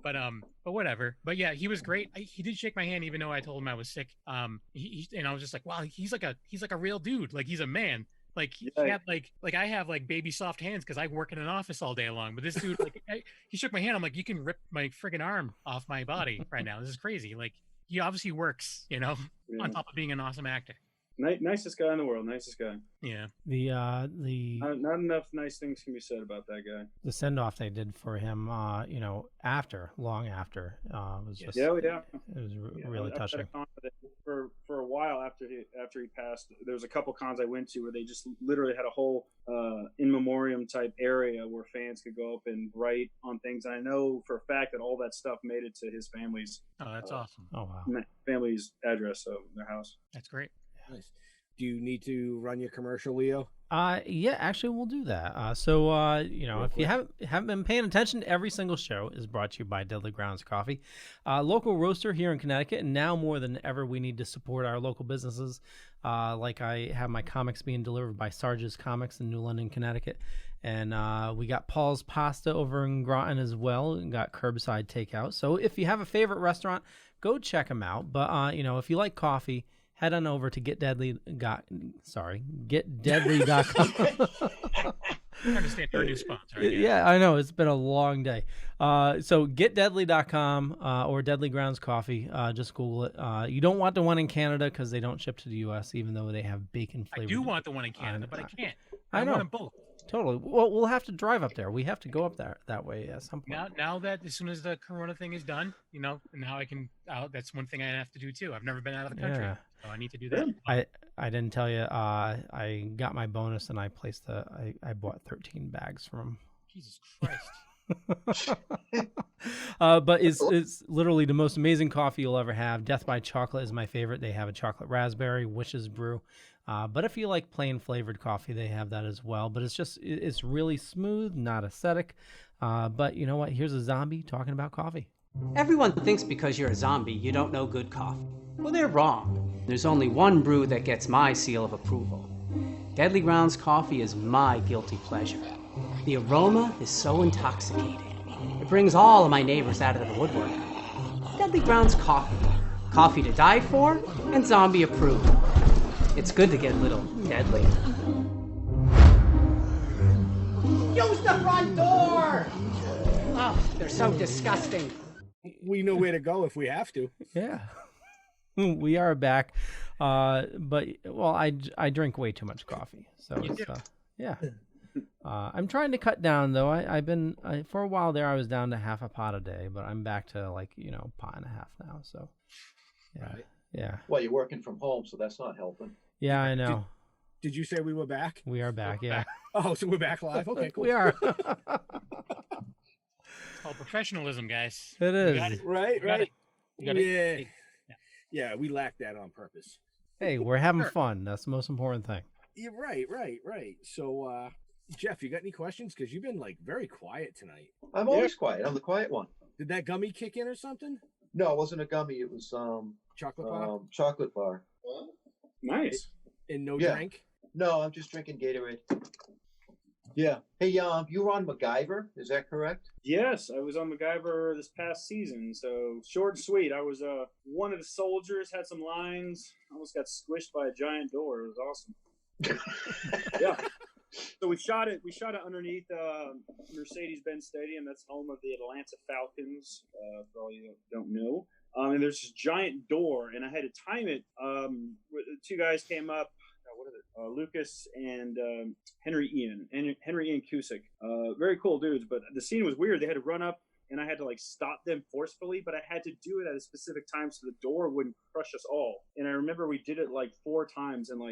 But whatever. But yeah, he was great. He did shake my hand even though I told him I was sick. And I was just like, wow, he's like a real dude. Like he's a man. Like he had like I have like baby soft hands because I work in an office all day long. But this dude, like, he shook my hand. I'm like, you can rip my friggin' arm off my body right now. This is crazy. Like he obviously works, on top of being an awesome actor. Nicest guy in the world. Nicest guy. Yeah. The not enough nice things can be said about that guy. The send off they did for him, long after, was just yeah. It was really touching. For a while after he passed, there was a couple cons I went to where they just literally had a whole in memoriam type area where fans could go up and write on things. And I know for a fact that all that stuff made it to his family's. Oh, that's awesome. Oh wow. Family's address of their house. That's great. Nice. Do you need to run your commercial, Leo? Yeah, actually, we'll do that. If you haven't been paying attention, every single show is brought to you by Deadly Grounds Coffee, local roaster here in Connecticut. And now more than ever, we need to support our local businesses. Like I have my comics being delivered by Sarge's Comics in New London, Connecticut, and we got Paul's Pasta over in Groton as well, and got curbside takeout. So if you have a favorite restaurant, go check them out. But if you like coffee, head on over to getdeadly.com. I understand our new sponsor. Yeah, I know. It's been a long day. So getdeadly.com or Deadly Grounds Coffee. Just Google it. You don't want the one in Canada because they don't ship to the U.S., even though they have bacon flavored. I do want the one in Canada, but I can't. I know. want them both. Totally. Well, we'll have to drive up there. We have to go up there that way at some point. Now that as soon as the Corona thing is done, now I can. That's one thing I have to do too. I've never been out of the country, so I need to do that. I didn't tell you. I got my bonus and I placed I bought 13 bags from him. Jesus Christ. But it's literally the most amazing coffee you'll ever have. Death by Chocolate is my favorite. They have a chocolate raspberry, Wishes brew. But if you like plain flavored coffee, they have that as well. But it's really smooth, not acidic. But you know what? Here's a zombie talking about coffee. Everyone thinks because you're a zombie, you don't know good coffee. Well, they're wrong. There's only one brew that gets my seal of approval. Deadly Grounds Coffee is my guilty pleasure. The aroma is so intoxicating. It brings all of my neighbors out of the woodwork. Deadly Grounds Coffee. Coffee to die for and zombie approved. It's good to get a little deadly. Use the front door! Oh, they're so disgusting. We know where to go if we have to. Yeah. We are back. But I drink way too much coffee. So yeah. I'm trying to cut down though. I've been for a while there I was down to half a pot a day, but I'm back to pot and a half now. So yeah. Right. Yeah. Well, you're working from home, so that's not helping. Yeah, I know. Did you say we were back? We are back, yeah. Oh, so we're back live? Okay, cool. We are. It's called professionalism, guys. It is. Right. Yeah. Yeah, we lacked that on purpose. Hey, we're having fun. That's the most important thing. Yeah, right. So, Jeff, you got any questions? Because you've been very quiet tonight. I'm always quiet. I'm the quiet one. Did that gummy kick in or something? No, it wasn't a gummy. It was chocolate bar. Chocolate bar. Nice. And no drink? No, I'm just drinking Gatorade. Yeah. Hey, you were on MacGyver, is that correct? Yes, I was on MacGyver this past season. So short and sweet. I was one of the soldiers, had some lines, almost got squished by a giant door. It was awesome. Yeah. So we shot it underneath Mercedes-Benz Stadium. That's home of the Atlanta Falcons, for all you don't know. And there's this giant door, and I had to time it. Two guys came up. What is it? Lucas and Henry Ian Cusick. Very cool dudes, but the scene was weird. They had to run up, and I had to stop them forcefully, but I had to do it at a specific time so the door wouldn't crush us all. And I remember we did it 4 times, and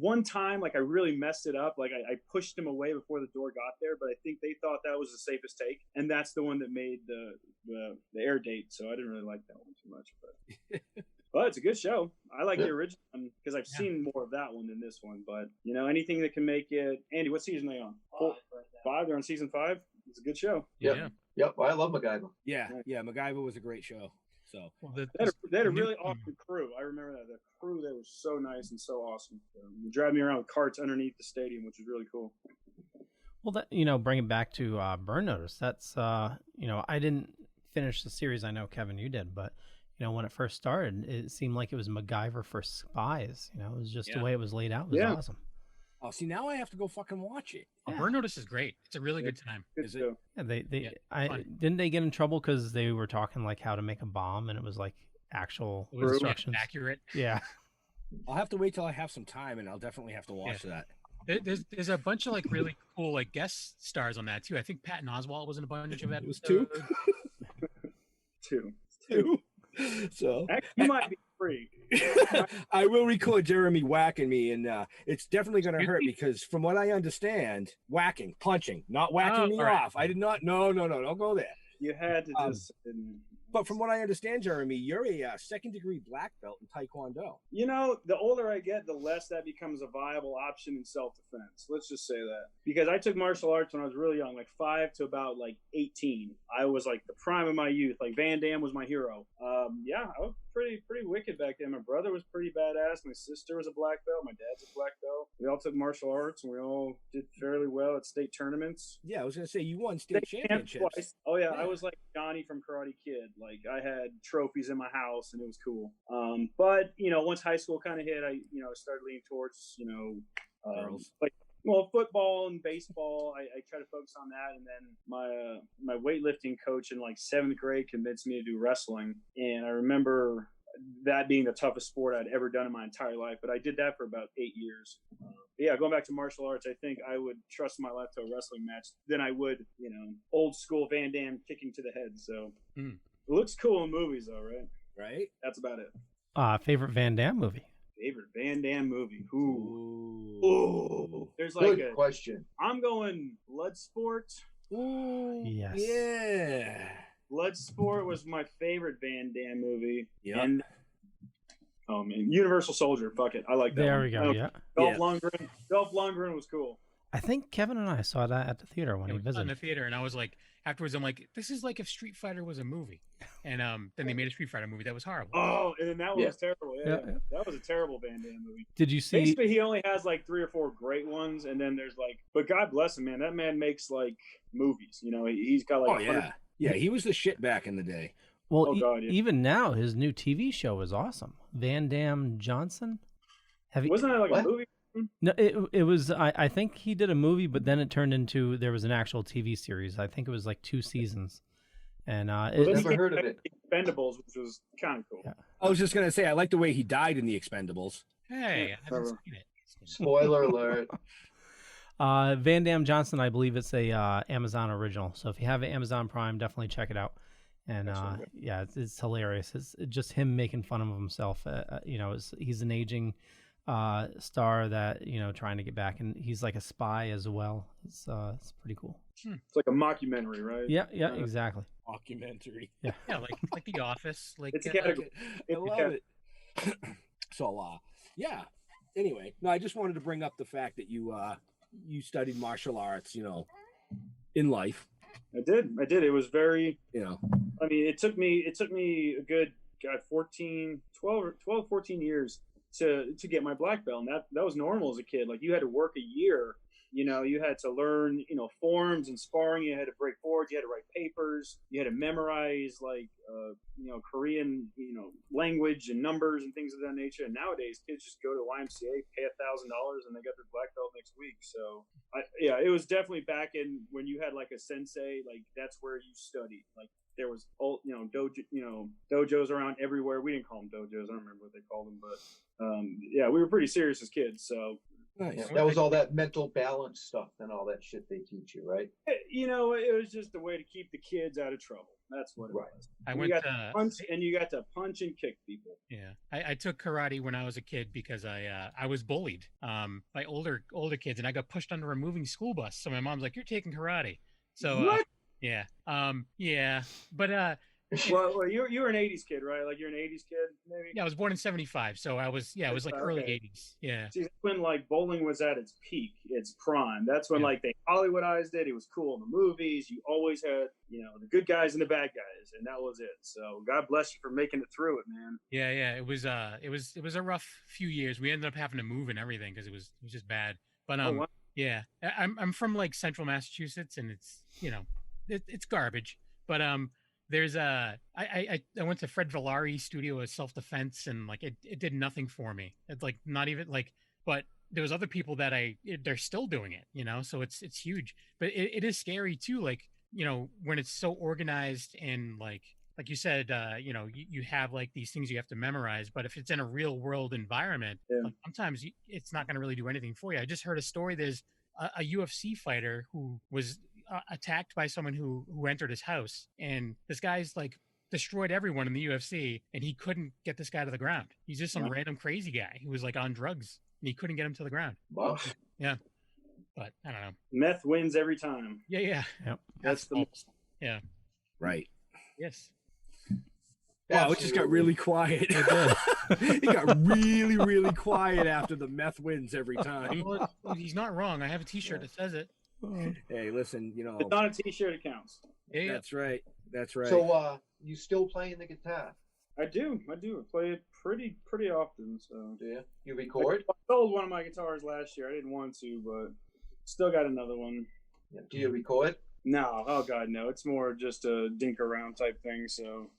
one time, I really messed it up. I pushed him away before the door got there, but I think they thought that was the safest take, and that's the one that made the air date. So I didn't really like that one too much, but it's a good show. I like the original one because I've seen more of that one than this one. But anything that can make it. Andy, what season are they on? 5. They're on season 5. It's a good show. Yep. Well, I love MacGyver. Yeah. MacGyver was a great show. So they had a really awesome crew. I remember that the crew there was so nice and so awesome. You drive me around with carts underneath the stadium, which is really cool. Well, that bring it back to Burn Notice. That's I didn't finished the series. I know, Kevin, you did, but when it first started, it seemed like it was MacGyver for spies. It was just the way it was laid out. It was awesome. Oh, see, now I have to go fucking watch it. Oh, Burn Notice is great. It's a really good time. Is it? Yeah, didn't they get in trouble because they were talking like how to make a bomb, and it was like actual instructions. Accurate. Yeah. I'll have to wait till I have some time, and I'll definitely have to watch that. There's a bunch of like really cool like guest stars on that too. I think Patton Oswalt was in a bunch of episodes. It was two. Two. So you might be free. I will record Jeremy whacking me, and it's definitely going to hurt because, from what I understand, whacking, punching, not whacking me off. I did not. No, don't go there. You had to just. But from what I understand, Jeremy, you're a second-degree black belt in Taekwondo. The older I get, the less that becomes a viable option in self-defense. Let's just say that. Because I took martial arts when I was really young, like 5 to about like 18. I was like the prime of my youth. Like Van Damme was my hero. I was pretty wicked back then. My brother was pretty badass. My sister was a black belt. My dad's a black belt. We all took martial arts, and we all did fairly well at state tournaments. Yeah, I was going to say, you won state championships. Twice. Oh, yeah, I was like Johnny from Karate Kid. Like, I had trophies in my house, and it was cool. But, once high school kind of hit, I started leaning towards, girls. Football and baseball. I try to focus on that. And then my weightlifting coach in like 7th grade convinced me to do wrestling. And I remember that being the toughest sport I'd ever done in my entire life. But I did that for about 8 years. Going back to martial arts, I think I would trust my life to a wrestling match than I would, old school Van Damme kicking to the head. So it looks cool in movies, though, right? Right. That's about it. Favorite Van Damme movie? Favorite Van Damme movie? Ooh. There's like Good question. I'm going Bloodsport. Ooh. Yes. Yeah. Bloodsport was my favorite Van Damme movie. Yeah. And Universal Soldier. Fuck it. I like that. There we go. Yeah. Dolph Lundgren was cool. I think Kevin and I saw that at the theater when he visited. In the theater, and I was like, afterwards, I'm like, this is like if Street Fighter was a movie, and then they made a Street Fighter movie that was horrible. Oh, and then that one was terrible. Yeah, that was a terrible Van Damme movie. Did you see? Basically, he only has like 3 or 4 great ones, and then there's like, but God bless him, man. That man makes like movies. He's got like. Oh yeah, he was the shit back in the day. Well, even now, his new TV show is awesome. Van Damme Johnson. Wasn't that like a movie? No, it was. I think he did a movie, but then it turned into there was an actual TV series. I think it was like 2 seasons. And never heard of it. Expendables, which was kind of cool. Yeah. I was just gonna say I like the way he died in the Expendables. Hey, I haven't seen it. Spoiler alert. Van Damme Johnson, I believe it's a Amazon original. So if you have Amazon Prime, definitely check it out. And it's hilarious. It's just him making fun of himself. He's an aging star that trying to get back, and he's like a spy as well. It's pretty cool. It's like a mockumentary, right? Yeah, exactly. Mockumentary. Yeah, like The Office. Like it's a category. I love it. So Anyway, no, I just wanted to bring up the fact that you studied martial arts, in life. I did. It was very. I mean, it took me a good 14 years to get my black belt, and that was normal as a kid. Like, you had to work a year, you had to learn forms and sparring, you had to break boards, you had to write papers, you had to memorize Korean language and numbers and things of that nature. And nowadays kids just go to YMCA, pay $1,000, and they got their black belt next week. So it was definitely back in when you had like a sensei, like that's where you studied. Like, there was old, dojos around everywhere. We didn't call them dojos. I don't remember what they called them, but we were pretty serious as kids. So nice. That was all that mental balance stuff and all that shit they teach you, right? It was just a way to keep the kids out of trouble. That's what it was. You got to punch and kick people. Yeah, I took karate when I was a kid because I was bullied by older kids, and I got pushed under a moving school bus. So my mom's like, "You're taking karate." So what? But well, you were an 80s kid, right? Like, you're an 80s kid, maybe? Yeah, I was born in 75, so it was like early 80s. Yeah. See, that's when like bowling was at its peak, its prime. That's when like they Hollywoodized it. It was cool in the movies. You always had, the good guys and the bad guys, and that was it. So God bless you for making it through it, man. Yeah. It was a rough few years. We ended up having to move and everything because it was just bad. But wow. Yeah, I'm from like central Massachusetts, and it's it's garbage. But There's I went to Fred Villari's studio as self-defense, and like it did nothing for me. It's like not even like, but there was other people that they're still doing it, you know, so it's huge. But it is scary too, like, you know, when it's so organized and like you said, you know, you have like these things you have to memorize, but if it's in a real world environment, like, sometimes it's not going to really do anything for you. I just heard a story. There's a UFC fighter who was attacked by someone who entered his house, and this guy's like destroyed everyone in the UFC, and he couldn't get this guy to the ground. He's just some random crazy guy who was like on drugs, and he couldn't get him to the ground. Wow. Yeah. But I don't know. Meth wins every time. Yeah. Yep. That's the yeah. Right. Yes. Wow, it just got really quiet. It got really, really quiet after the meth wins every time. Well, he's not wrong. I have a T-shirt that says it. Hey, listen, you know. It's on a T-shirt. It counts. Yeah. That's right. That's right. So, you still playing the guitar? I do. I play it pretty often. So yeah. You record? I sold one of my guitars last year. I didn't want to, but still got another one. Yeah. Do you record? No. Oh God, no. It's more just a dink around type thing. So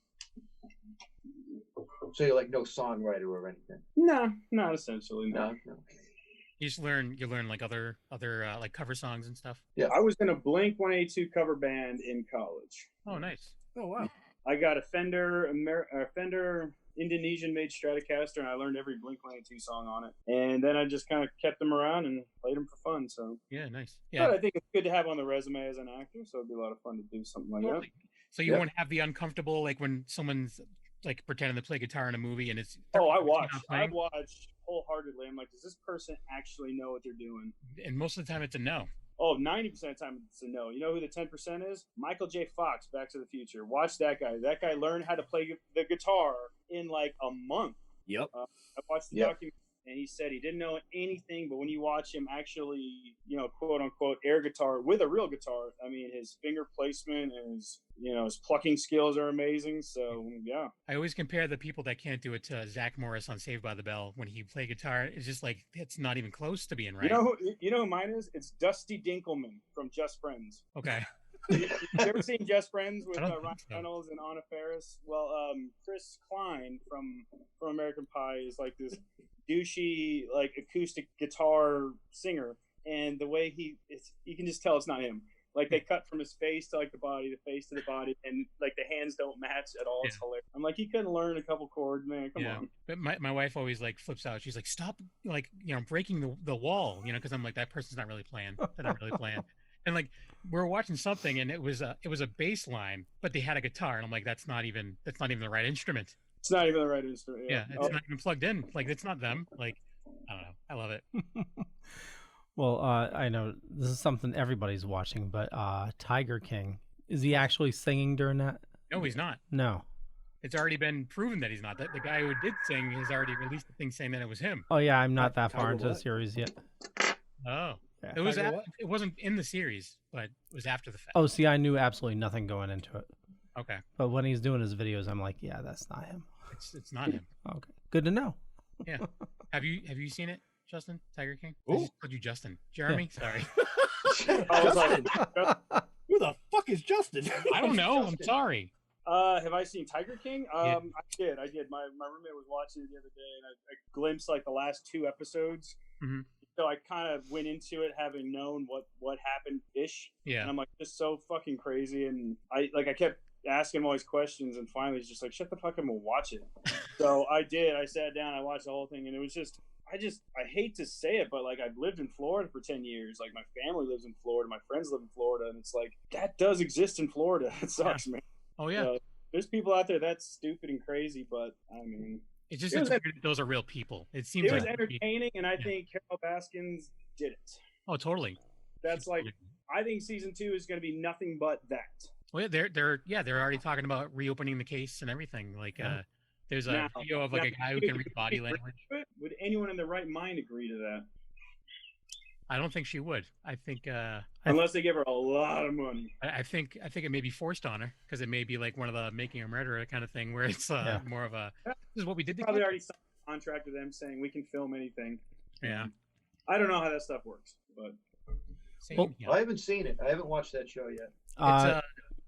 you're like no songwriter or anything? No, not essentially. No. You just learn like other like cover songs and stuff. Yeah. I was in a Blink 182 cover band in college. Oh, nice. Oh, wow. I got a Fender Indonesian made Stratocaster, and I learned every Blink 182 song on it. And then I just kind of kept them around and played them for fun. So yeah, nice. Yeah, but I think it's good to have on the resume as an actor. So it'd be a lot of fun to do something like that. So you won't have the uncomfortable, like when someone's like pretending to play guitar in a movie and it's. Oh, I watch wholeheartedly. I'm like, does this person actually know what they're doing? And most of the time, it's a no. Oh, 90% of the time it's a no. You know who the 10% is? Michael J. Fox, Back to the Future. Watch that guy. That guy learned how to play the guitar in like a month. Yep. I watched the documentary, and he said he didn't know anything, but when you watch him actually, you know, quote unquote, air guitar with a real guitar, I mean, his finger placement and his, you know, his plucking skills are amazing. So yeah. I always compare the people that can't do it to Zach Morris on Saved by the Bell. When he played guitar, it's just like, it's not even close to being right. You know who mine is? It's Dusty Dinkelman from Just Friends. Okay. You ever seen Just Friends with Ryan Reynolds and Anna Faris? Well, Chris Klein from American Pie is like this douchey, like acoustic guitar singer, and the way you can just tell it's not him. Like they cut from his face to like the body, the face to the body, and like the hands don't match at all. It's hilarious. I'm like, he couldn't learn a couple chords, man. Come on. But my wife always like flips out. She's like, stop, like, you know, breaking the wall, you know, because I'm like, that person's not really playing. They're not really playing. And like we're watching something, and it was a bass line, but they had a guitar, and I'm like, that's not even the right instrument. It's not even the right instrument. Yeah, it's not even plugged in. Like it's not them. Like I don't know. I love it. Well, I know this is something everybody's watching, but Tiger King, is he actually singing during that? No, he's not. No. It's already been proven that he's not. That the guy who did sing has already released the thing saying that it was him. Oh yeah, I'm not that far into the series yet. Oh. Yeah. It wasn't in the series, but it was after the fact. Oh, see, I knew absolutely nothing going into it. Okay. But when he's doing his videos, I'm like, yeah, that's not him. It's not him. Okay. Good to know. Yeah. Have you seen it, Justin? Tiger King? Ooh. I just called you Justin. Jeremy? Sorry. I was like, who the fuck is Justin? I don't know. I'm sorry. Have I seen Tiger King? I did. My roommate was watching it the other day, and I glimpsed like the last 2 episodes. Mm-hmm. So I kind of went into it having known what happened ish. Yeah. And I'm like, just so fucking crazy. And I kept asking him all these questions, and finally he's just like, shut the fuck up and we'll watch it. So I did. I sat down, I watched the whole thing, and it was just I hate to say it, but like I've lived in Florida for 10 years. Like my family lives in Florida, my friends live in Florida, and it's like that does exist in Florida. It sucks, man. Oh yeah. There's people out there that's stupid and crazy, but I mean, it's weird that those are real people. It seems it was like entertaining, and I think Carol Baskins did it. Oh, totally. That's like I think season 2 is going to be nothing but that. Well, they're already talking about reopening the case and everything. Like, there's a video of like a guy who can read body language. Would anyone in their right mind agree to that? I don't think she would. I think unless they give her a lot of money. I think it may be forced on her because it may be like one of the Making a Murderer kind of thing where it's more of a this is what we did. Probably already signed a contract with them saying we can film anything. Yeah. I don't know how that stuff works, but I haven't seen it. I haven't watched that show yet. It's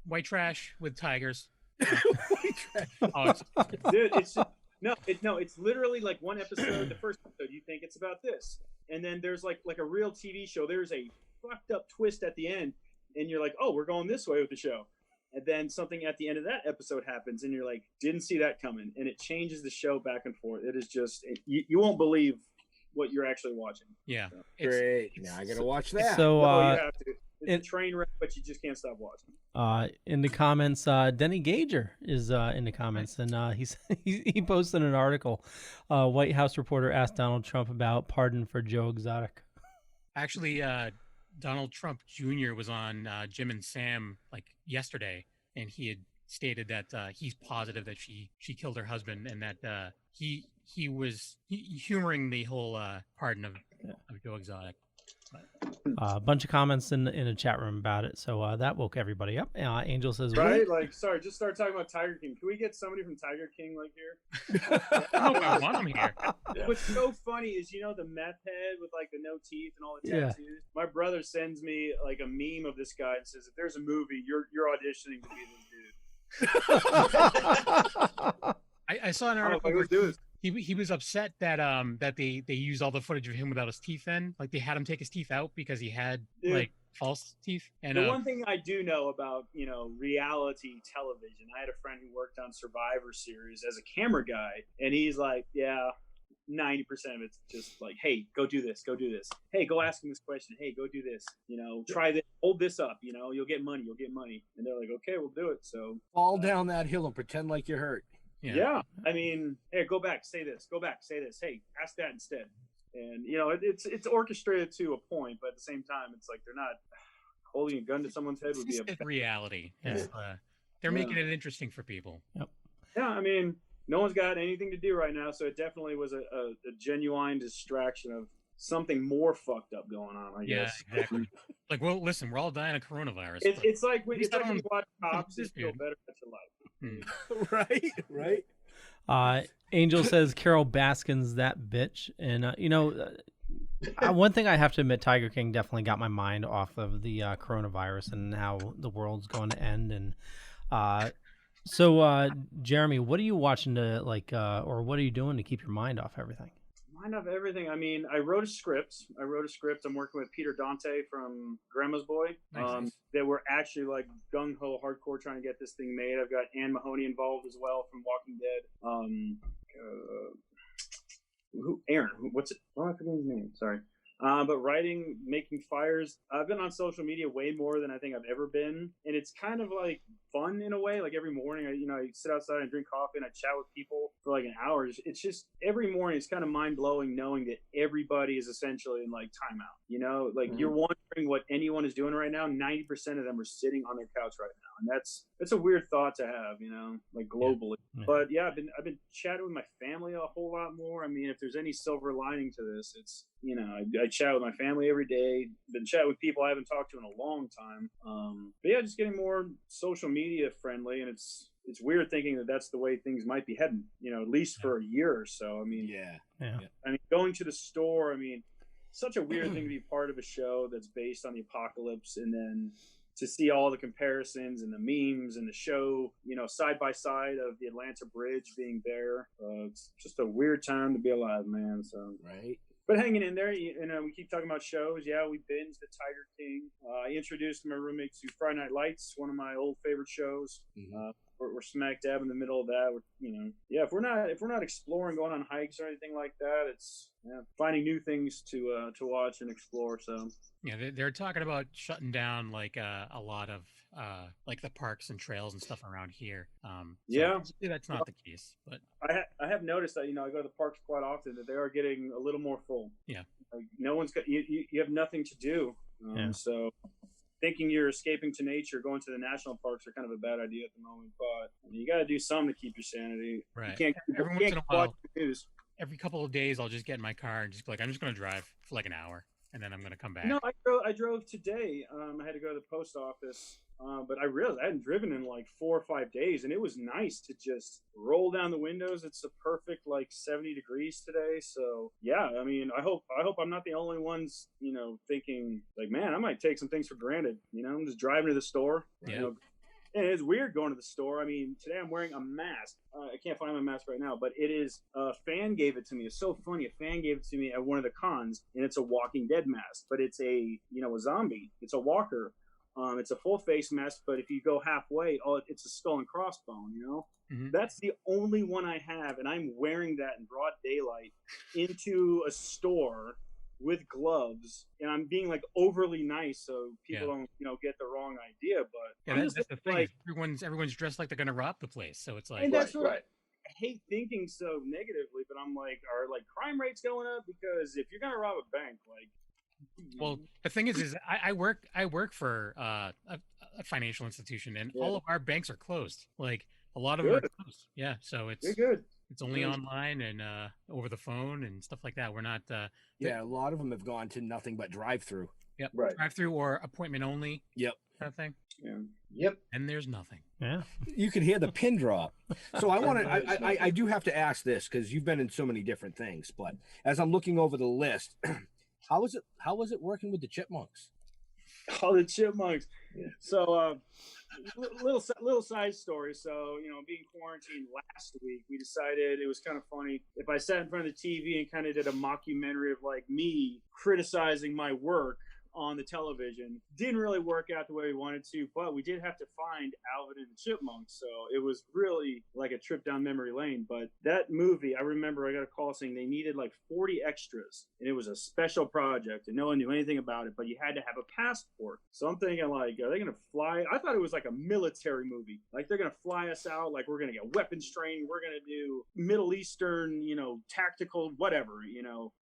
white trash with tigers. Dude, it's literally like one episode. The first episode, you think it's about this, and then there's like a real TV show. There's a fucked up twist at the end, and you're like, oh, we're going this way with the show. And then something at the end of that episode happens, and you're like, didn't see that coming, and it changes the show back and forth. It is just you won't believe what you're actually watching. Yeah, so. Great. Now I gotta watch that. So you have to. It's a train wreck, but you just can't stop watching. In the comments, Denny Gager is in the comments, and he posted an article. White House reporter asked Donald Trump about pardon for Joe Exotic. Actually, Donald Trump Jr. was on Jim and Sam like yesterday, and he had stated that he's positive that she killed her husband, and that he was humoring the whole pardon of Joe Exotic. A bunch of comments in the chat room about it, so that woke everybody up. Angel says, right? Like, sorry, just start talking about Tiger King. Can we get somebody from Tiger King like here? I want him here. What's so funny is, the meth head with like the no teeth and all the tattoos. Yeah. My brother sends me like a meme of this guy and says, if there's a movie, you're auditioning to be this dude. I saw an article where he was upset that that they used all the footage of him without his teeth in. Like, they had him take his teeth out because he had like false teeth. And the one thing I do know about reality television, I had a friend who worked on Survivor series as a camera guy, and he's like, 90% of it's just like, hey, go do this, hey, go ask him this question, hey, go do this, try this, hold this up, you'll get money, and they're like, okay, we'll do it. So fall down that hill and pretend like you're hurt. Yeah. I mean, hey, go back, say this, hey, ask that instead. And it's orchestrated to a point, but at the same time, it's like they're not holding a gun to someone's head would be a reality. They're making it interesting for people. Yep. Yeah, I mean, no one's got anything to do right now, so it definitely was a genuine distraction of something more fucked up going on, I guess. Yeah, exactly. Like, well, listen, we're all dying of coronavirus. It's like when you watch cops, you feel better about your life. Right. Angel says Carol Baskin's that bitch, and one thing I have to admit, Tiger King definitely got my mind off of the coronavirus and how the world's going to end. And so, Jeremy, what are you watching to or what are you doing to keep your mind off everything? Mind off everything. I mean, I wrote a script. I'm working with Peter Dante from Grandma's Boy. Nice. They were actually like gung-ho hardcore trying to get this thing made. I've got Anne Mahoney involved as well from Walking Dead. Aaron, what's it? Oh, I forget his name. Sorry. But writing, making fires, I've been on social media way more than I think I've ever been. And it's kind of like fun in a way. Like every morning, I sit outside and drink coffee and I chat with people for like an hour. It's just every morning, it's kind of mind blowing knowing that everybody is essentially in like timeout. You're wondering what anyone is doing right now. 90% of them are sitting on their couch right now. And that's a weird thought to have, like globally. Yeah. But yeah, I've been chatting with my family a whole lot more. I mean, if there's any silver lining to this, it's, I chat with my family every day. Been chatting with people I haven't talked to in a long time. But yeah, just getting more social media friendly, and it's weird thinking that that's the way things might be heading. At least for a year or so. I mean, yeah. I mean, going to the store. I mean, such a weird thing to be part of a show that's based on the apocalypse, and then to see all the comparisons and the memes and the show, side by side of the Atlanta Bridge being there. It's just a weird time to be alive, man. So right. But hanging in there, we keep talking about shows. Yeah, we binged the Tiger King. I introduced my roommate to Friday Night Lights, one of my old favorite shows. Mm-hmm. We're smack dab in the middle of that. If we're not exploring, going on hikes or anything like that, it's finding new things to watch and explore. So yeah, they're talking about shutting down like a lot of like the parks and trails and stuff around here. That's not the case, but I have noticed that I go to the parks quite often that they are getting a little more full. Yeah, like no one's got you have nothing to do. So thinking you're escaping to nature, going to the national parks are kind of a bad idea at the moment. But you got to do something to keep your sanity. Right. You Every can't once in a while, news. Every couple of days, I'll just get in my car and just be like, I'm just going to drive for like an hour, and then I'm going to come back. No, I drove today. I had to go to the post office, but I realized I hadn't driven in like 4 or 5 days, and it was nice to just roll down the windows. It's a perfect like 70 degrees today. So yeah, I mean, I hope I'm not the only ones, thinking like, man, I might take some things for granted. I'm just driving to the store. And it's weird going to the store. I mean, today I'm wearing a mask. I can't find my mask right now, but it is, a fan gave it to me. It's so funny. A fan gave it to me at one of the cons, and it's a Walking Dead mask, but it's a zombie. It's a walker. It's a full face mask, but if you go halfway, it's a skull and crossbone, That's the only one I have, and I'm wearing that in broad daylight into a store with gloves, and I'm being like overly nice so people don't, get the wrong idea. But that's the thing. Everyone's dressed like they're gonna rob the place, so it's like. And that's right. I hate thinking so negatively, but I'm like, are like crime rates going up? Because if you're gonna rob a bank, like. Well, the thing is I work for a financial institution, and all of our banks are closed. Like a lot of them are closed. Yeah, so it's good. It's only online and over the phone and stuff like that. We're not. A lot of them have gone to nothing but drive-through. Yep. Right. Drive-through or appointment only. Yep. Kind of thing. Yeah. Yep. And there's nothing. Yeah. You can hear the pin drop. So I do have to ask this because you've been in so many different things. But as I'm looking over the list. How was it working with the Chipmunks? Oh, the Chipmunks. Yeah. So, little side story. So, being quarantined last week, we decided it was kind of funny if I sat in front of the TV and kind of did a mockumentary of like me criticizing my work on the television. Didn't really work out the way we wanted to, but we did have to find Alvin and the Chipmunks, so it was really like a trip down memory lane. But that movie, I remember I got a call saying they needed like 40 extras, and it was a special project, and no one knew anything about it, but you had to have a passport. So I'm thinking like, are they going to fly? I thought it was like a military movie. Like they're going to fly us out, like we're going to get weapons training, we're going to do Middle Eastern, tactical, whatever,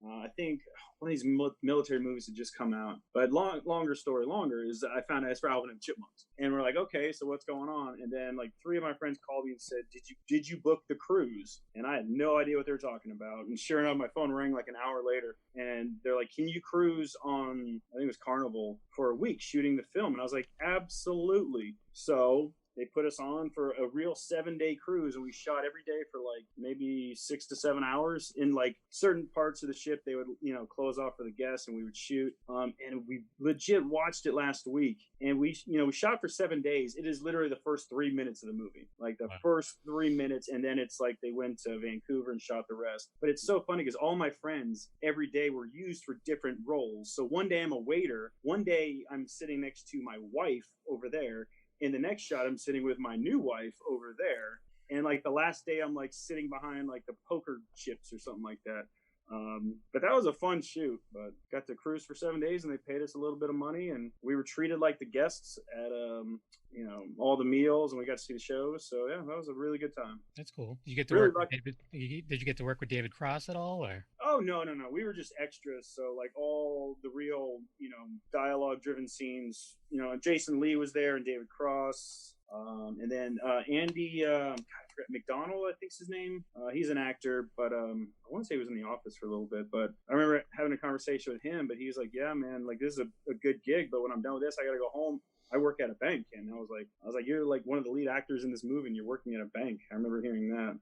I think one of these military movies had just come out. But longer story is I found out it's for Alvin and Chipmunks, and we're like, okay, so what's going on? And then like 3 of my friends called me and said, did you book the cruise? And I had no idea what they were talking about. And sure enough, my phone rang like an hour later, and they're like, can you cruise on, I think it was Carnival, for a week shooting the film? And I was like, absolutely. So they put us on for a real 7-day cruise, and we shot every day for like maybe 6 to 7 hours. In like certain parts of the ship, they would, close off for the guests, and we would shoot. And we legit watched it last week, and we shot for 7 days. It is literally the first 3 minutes of the movie, like the first 3 minutes, and then it's like they went to Vancouver and shot the rest. But it's so funny because all my friends every day were used for different roles. So one day I'm a waiter, one day I'm sitting next to my wife over there. In the next shot, I'm sitting with my new wife over there. And like the last day, I'm like sitting behind like the poker chips or something like that. But that was a fun shoot. But got to cruise for 7 days, and they paid us a little bit of money, and we were treated like the guests at all the meals, and we got to see the shows. So yeah, that was a really good time. That's cool. Did you get to work with David? Did you get to work with David Cross at all, or? Oh no, we were just extras. So like all the real dialogue driven scenes. Jason Lee was there and David Cross. And then Andy, I forget, McDonald, I think's his name. He's an actor, but I want to say he was in The Office for a little bit. But I remember having a conversation with him, but he was like, yeah, man, like this is a good gig, but when I'm done with this, I got to go home. I work at a bank. And I was like, you're like one of the lead actors in this movie, and you're working at a bank. I remember hearing that.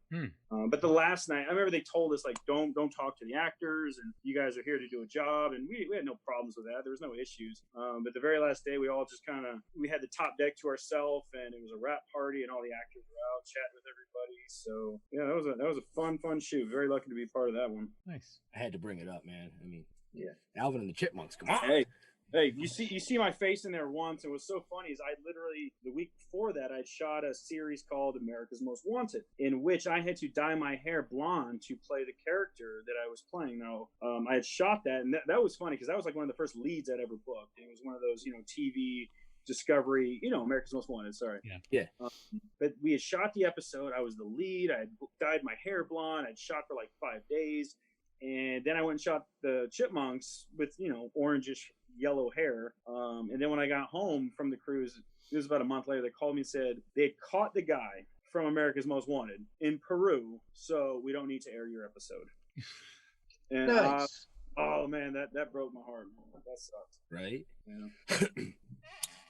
But the last night, I remember they told us like, don't talk to the actors, and you guys are here to do a job. And we had no problems with that. There was no issues. But the very last day, we all just we had the top deck to ourselves, and it was a wrap party, and all the actors were out chatting with everybody. So yeah, that was a fun shoot. Very lucky to be part of that one. Nice. I had to bring it up, man. I mean, yeah, Alvin and the Chipmunks. Come on. Hey, you see my face in there once. And what's so funny is I literally, the week before that, I shot a series called America's Most Wanted, in which I had to dye my hair blonde to play the character that I was playing. Now, I had shot that, and that was funny because that was like one of the first leads I'd ever booked. It was one of those, TV Discovery, America's Most Wanted, sorry. Yeah. But we had shot the episode. I was the lead. I had dyed my hair blonde. I'd shot for like 5 days. And then I went and shot the Chipmunks with, orangish yellow hair. And then when I got home from the cruise, it was about a month later, they called me and said they had caught the guy from America's Most Wanted in Peru, so we don't need to air your episode. And nice. Oh man, that broke my heart. That sucked. Right? Yeah.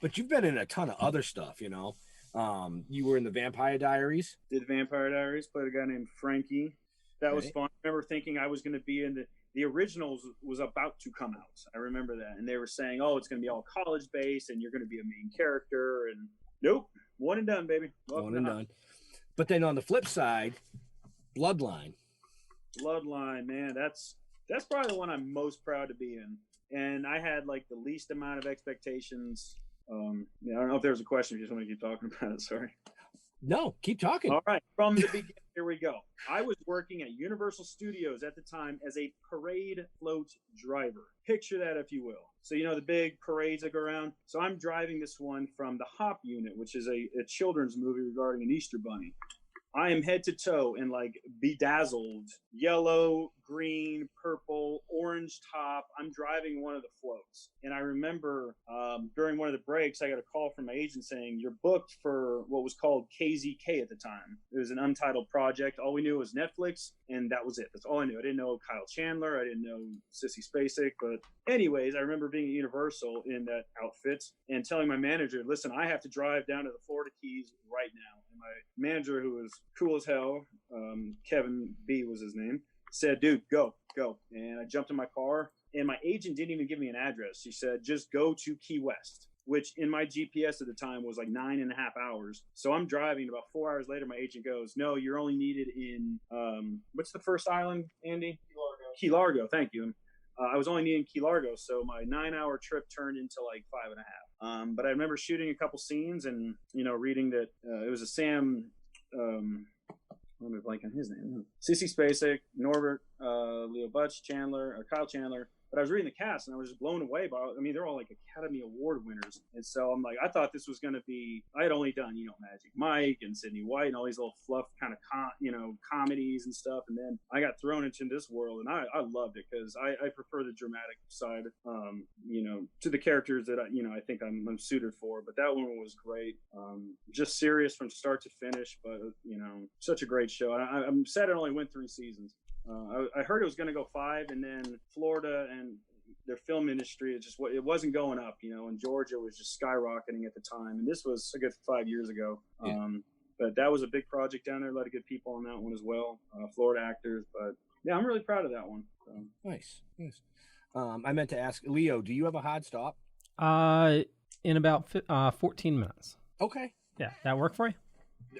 But you've been in a ton of other stuff, You were in the Vampire Diaries. Did Vampire Diaries, played a guy named Frankie. That was fun. I remember thinking I was going to be in the originals was about to come out. I remember that. And they were saying, oh, it's going to be all college based and you're going to be a main character. And nope, One and done, baby. One and done. But then on the flip side, Bloodline. Bloodline, man, that's probably the one I'm most proud to be in. And I had like the least amount of expectations. I don't know if there's a question. You just want to keep talking about it. Sorry. No, keep talking. All right. From the beginning, here we go. I was working at Universal Studios at the time as a parade float driver. Picture that, if you will. So, the big parades that go around. So I'm driving this one from the Hop Unit, which is a children's movie regarding an Easter bunny. I am head to toe in like bedazzled yellow, green, purple, orange top. I'm driving one of the floats. And I remember during one of the breaks, I got a call from my agent saying, you're booked for what was called KZK at the time. It was an untitled project. All we knew was Netflix, and that was it. That's all I knew. I didn't know Kyle Chandler. I didn't know Sissy Spacek. But anyways, I remember being at Universal in that outfit and telling my manager, listen, I have to drive down to the Florida Keys right now. And my manager, who was cool as hell, Kevin B was his name, said, dude, go. And I jumped in my car, and my agent didn't even give me an address. She said, just go to Key West, which in my GPS at the time was like 9.5 hours. So I'm driving. About 4 hours later, my agent goes, no, you're only needed in, what's the first island, Andy? Key Largo. Thank you. I was only needing Key Largo, so my 9-hour trip turned into like 5.5. But I remember shooting a couple scenes and, reading that it was a Sam... let me blank on his name. Sissy Spacek, Norbert, Leo Butch, Kyle Chandler. But I was reading the cast and I was just blown away by. They're all like Academy Award winners, and so I'm like, I thought this was going to be. I had only done Magic Mike and Sidney White and all these little fluff kind of comedies and stuff, and then I got thrown into this world, and I loved it because I prefer the dramatic side, to the characters that I think I'm suited for. But that one was great, just serious from start to finish, but such a great show. I'm sad it only went 3 seasons. I heard it was going to go 5, and then Florida and their film industry, it wasn't going up, and Georgia was just skyrocketing at the time. And this was a good 5 years ago. Yeah. But that was a big project down there. A lot of good people on that one as well, Florida actors. But yeah, I'm really proud of that one. So. Nice. I meant to ask, Leo, do you have a hard stop? In about 14 minutes. Okay. Yeah, that work for you?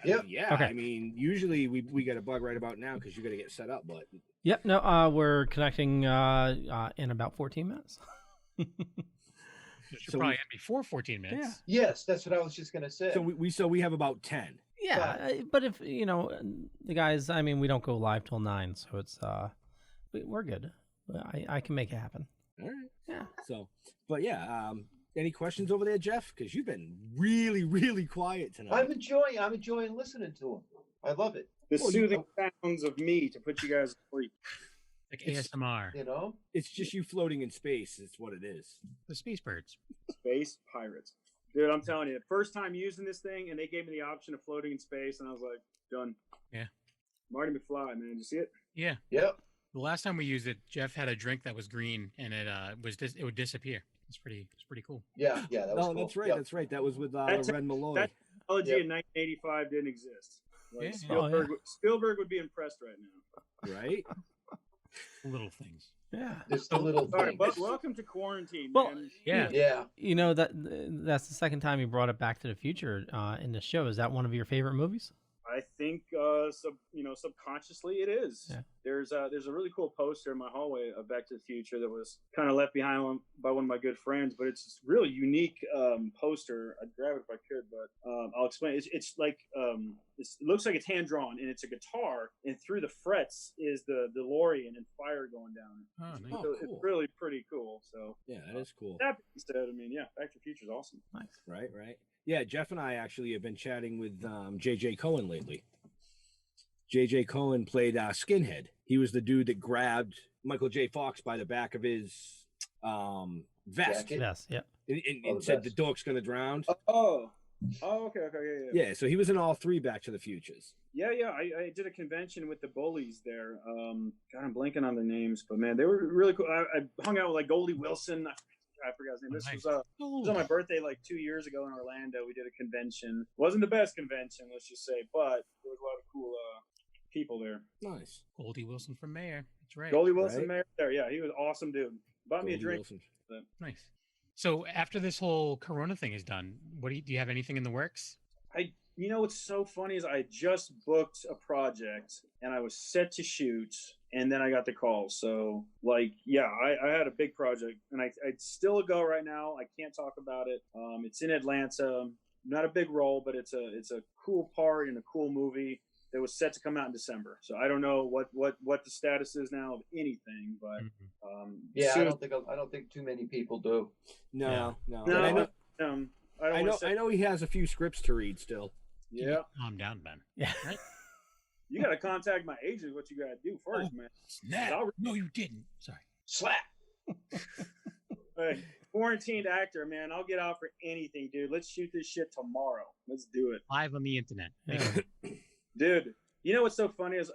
Yep. Yeah. Okay. Usually we get a bug right about now because you got to get set up, but. Yep. No, we're connecting in about 14 minutes. It should probably end before 14 minutes. Yeah. Yes, that's what I was just going to say. So we have about 10. Yeah, but if the guys, we don't go live till 9, so it's we're good. I can make it happen. All right. Yeah. So, but yeah. Any questions over there, Jeff? Because you've been really, really quiet tonight. I'm enjoying listening to him. I love it. The soothing sounds of me to put you guys to sleep. Like ASMR. It's just you floating in space. It's what it is. The space birds. Space pirates. Dude, I'm telling you, first time using this thing, and they gave me the option of floating in space, and I was like, done. Yeah. Marty McFly, man. Did you see it? Yeah. Yep. The last time we used it, Jeff had a drink that was green, and it would disappear. It's pretty cool. Yeah, that was cool. That's right. Yep. That's right. That was with Red Malloy. That technology in 1985 didn't exist. Like, Spielberg would be impressed right now. Right? Little things. Yeah. Just the little things. But welcome to quarantine, well, man. Yeah. That's the second time you brought it Back to the Future in the show. Is that one of your favorite movies? I think subconsciously it is. Yeah. There's a really cool poster in my hallway of Back to the Future that was kind of left behind by one of my good friends, but it's this really unique poster. I'd grab it if I could, but I'll explain. It's like it looks like it's hand drawn, and it's a guitar, and through the frets is the DeLorean and fire going down. Oh, nice. So cool. It's really pretty cool. So yeah, that is cool. That being said, Back to the Future is awesome. Nice. Right. Yeah, Jeff and I actually have been chatting with J.J. Cohen lately. J.J. Cohen played Skinhead. He was the dude that grabbed Michael J. Fox by the back of his vest. Yes, yeah. And said, the dork's going to drown. Oh, okay, yeah. Yeah, so he was in all 3 Back to the Futures. Yeah. I did a convention with the bullies there. God, I'm blanking on their names, but man, they were really cool. I hung out with like Goldie Wilson. I forgot his name. This was on my birthday like 2 years ago in Orlando. We did a convention. Wasn't the best convention, let's just say, but there was a lot of cool people there. Nice. Goldie Wilson from Mayor. That's right. Goldie Wilson, Mayor. There, yeah, he was awesome, dude. Bought me a drink. Nice. So after this whole Corona thing is done, do you have anything in the works? You know what's so funny is I just booked a project and I was set to shoot, and then I got the call. So like, yeah, I had a big project, and I'd still go right now. I can't talk about it. It's in Atlanta. Not a big role, but it's a cool part in a cool movie that was set to come out in December. So I don't know what the status is now of anything, but yeah, I don't think too many people do. No. I know he has a few scripts to read still. Yeah. Calm down, Ben. Yeah. Right? You got to contact my agent. What you got to do first, man. Snap. No, you didn't. Sorry. Slap. Hey, quarantined actor, man. I'll get out for anything, dude. Let's shoot this shit tomorrow. Let's do it. Live on the internet. Dude, you know what's so funny is,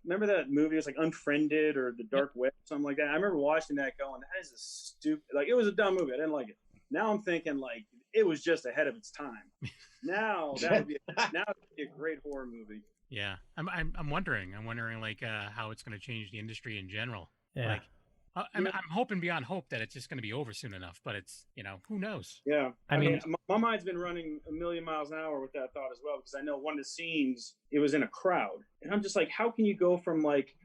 remember that movie? It was like Unfriended or The Dark Web, something like that. I remember watching that going, that is a stupid, like, it was a dumb movie. I didn't like it. Now I'm thinking, like, it was just ahead of its time. Now that would be a great horror movie. Yeah, I'm wondering like how it's going to change the industry in general. Yeah. Like, I'm hoping beyond hope that it's just going to be over soon enough, but it's, who knows? Yeah, I mean, my mind's been running a million miles an hour with that thought as well, because I know one of the scenes, it was in a crowd, and I'm just like, how can you go from like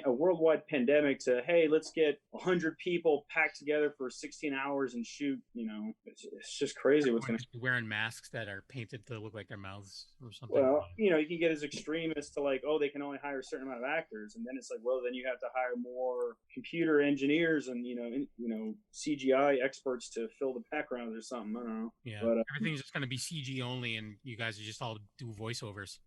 a worldwide pandemic to, hey, let's get 100 people packed together for 16 hours and shoot, it's just crazy. What's going to be wearing masks that are painted to look like their mouths or something. Well, you can get as extreme as to like, oh, they can only hire a certain amount of actors. And then it's like, well, then you have to hire more computer engineers and, CGI experts to fill the backgrounds or something. I don't know. Yeah. But, everything's just going to be CG only, and you guys are just all do voiceovers.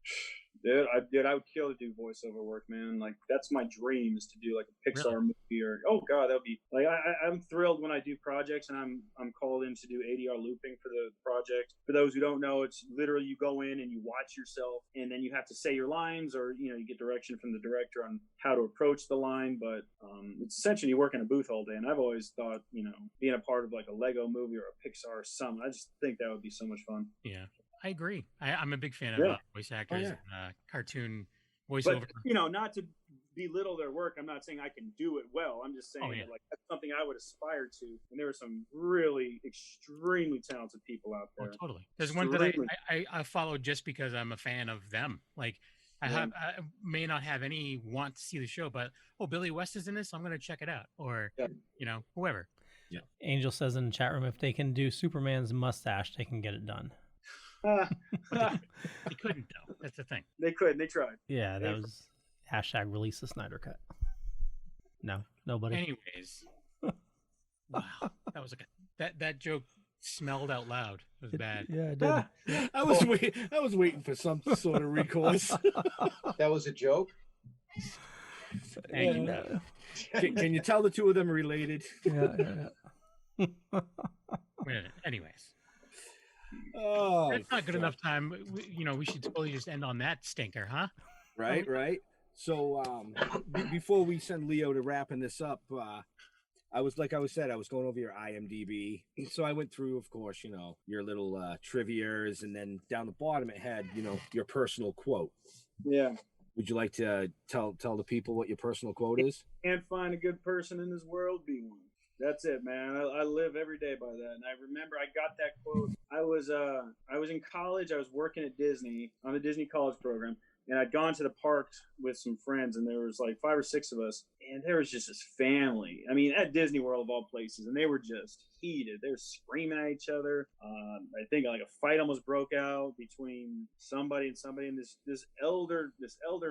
Dude, I would kill to do voiceover work, man. Like, that's my dream, is to do like a Pixar movie, or oh god, that would be like, I'm thrilled when I do projects and I'm called in to do ADR looping for the project. For those who don't know, it's literally you go in and you watch yourself, and then you have to say your lines, or you get direction from the director on how to approach the line. But it's essentially you work in a booth all day, and I've always thought, being a part of like a Lego movie or a Pixar or something, I just think that would be so much fun. Yeah. I agree. I'm a big fan of voice actors and cartoon voiceover. But, not to belittle their work, I'm not saying I can do it well. I'm just saying that, like, that's something I would aspire to. And there are some really extremely talented people out there. Oh, totally. There's one that I followed just because I'm a fan of them. Like, I may not have any want to see the show, but, Billy West is in this, I'm going to check it out. Or, whoever. Yeah. Angel says in the chat room, if they can do Superman's mustache, they can get it done. They couldn't, though. That's the thing. They couldn't. They tried. Yeah, that was # release the Snyder Cut. No, nobody. Anyways, wow, that was that joke smelled out loud. It was bad. Yeah, it did. I was waiting for some sort of recourse. That was a joke. Can you tell the two of them are related? Yeah. Anyways. Oh, that's not good enough time. We should totally just end on that stinker, huh? Right. So, before we send Leo to wrapping this up, I was going over your IMDb. So I went through, of course, your little trivias, and then down the bottom it had, your personal quote. Yeah. Would you like to tell the people what your personal quote is? Can't find a good person in this world, be one. That's it, man. I live every day by that. And I remember I got that quote. I was in college. I was working at Disney on the Disney College program. And I'd gone to the parks with some friends, and there was like 5 or 6 of us. And there was just this family. I mean, at Disney World of all places. And they were just heated. They were screaming at each other. I think like a fight almost broke out between somebody and somebody. And this elder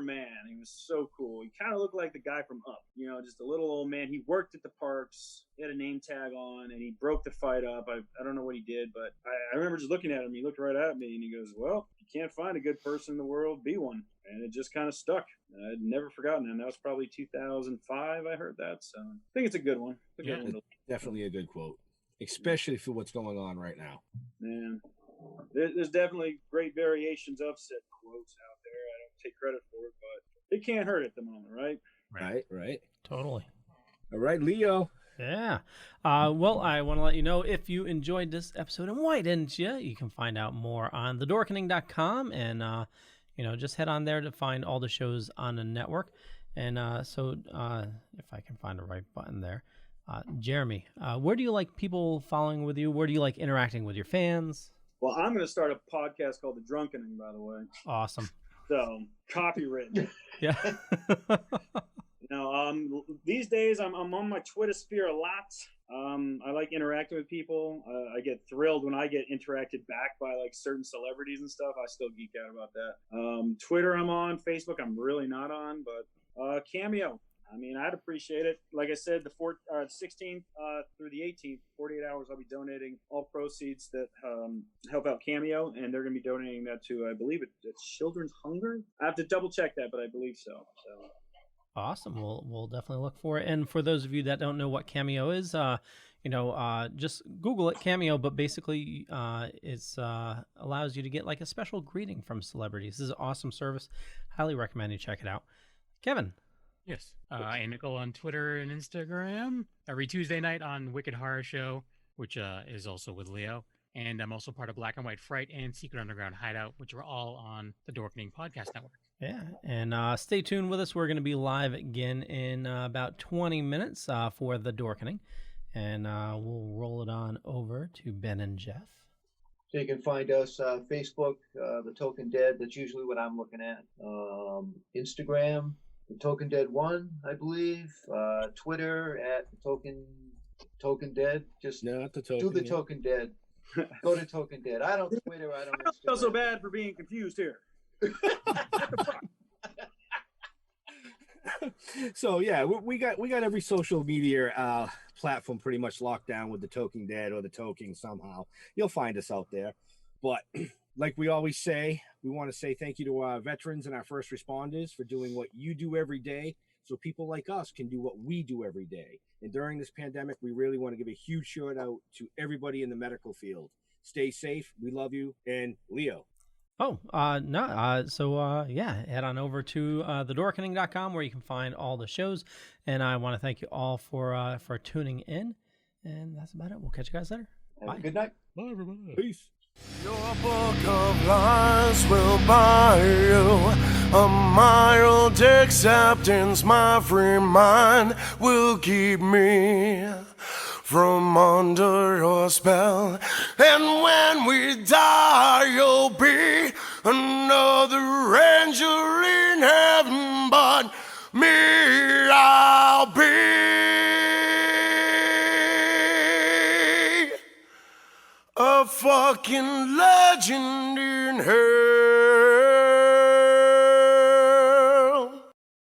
man, he was so cool. He kind of looked like the guy from Up, just a little old man. He worked at the parks. He had a name tag on, and he broke the fight up. I don't know what he did, but I remember just looking at him. He looked right at me, and he goes, well, you can't find a good person in the world, be one. And it just kind of stuck. I'd never forgotten him. That was probably 2005 I heard that. So I think it's a good one. It's a good one. Definitely a good quote, especially for what's going on right now. Man, there's definitely great variations of said quotes out there. I don't take credit for it, but it can't hurt at the moment, right? Right. Totally. All right, Leo. Yeah. Well, I want to let you know, if you enjoyed this episode, and why didn't you? You can find out more on thedorkening.com, and just head on there to find all the shows on the network. And so if I can find the right button there, Jeremy, where do you like people following with you? Where do you like interacting with your fans? Well, I'm going to start a podcast called The Drunkening, by the way. Awesome. So, copywritten. Yeah. These days I'm on my Twitter sphere a lot. I like interacting with people. I get thrilled when I get interacted back by like certain celebrities and stuff. I still geek out about that. Twitter I'm on. Facebook I'm really not on, but Cameo. I mean, I'd appreciate it. Like I said, the 16th through the 18th, 48 hours, I'll be donating all proceeds that help out Cameo, and they're going to be donating that to, I believe, it's Children's Hunger. I have to double check that, but I believe so. Awesome. We'll definitely look for it. And for those of you that don't know what Cameo is, just Google it, Cameo. But basically, it's allows you to get like a special greeting from celebrities. This is an awesome service. Highly recommend you check it out. Kevin. Yes. And Nicole on Twitter and Instagram. Every Tuesday night on Wicked Horror Show, which is also with Leo. And I'm also part of Black and White Fright and Secret Underground Hideout, which are all on the Dorkening Podcast Network. Yeah, and stay tuned with us. We're going to be live again in about 20 minutes for the Dorkening, and we'll roll it on over to Ben and Jeff. So you can find us Facebook, The Token Dead. That's usually what I'm looking at. Instagram, The Token Dead 1, I believe. Twitter at The Token Dead. Just not the token, do The Token Dead. Go to Token Dead. I don't Twitter. I don't. I don't feel so bad for being confused here. So yeah, we got every social media platform pretty much locked down with the Toking Dead or the Toking somehow. You'll find us out there. But like we always say, we want to say thank you to our veterans and our first responders for doing what you do every day, so people like us can do what we do every day. And during this pandemic, we really want to give a huge shout out to everybody in the medical field. Stay safe. We love you. And Leo. Oh, head on over to thedorkening.com where you can find all the shows. And I want to thank you all for tuning in. And that's about it. We'll catch you guys later. Bye. Good night. Bye, everybody. Peace. Your book of lies will buy you a mild acceptance. My free mind will keep me from under your spell. And when we die, you'll be another angel in heaven, but me, I'll be a fucking legend in hell.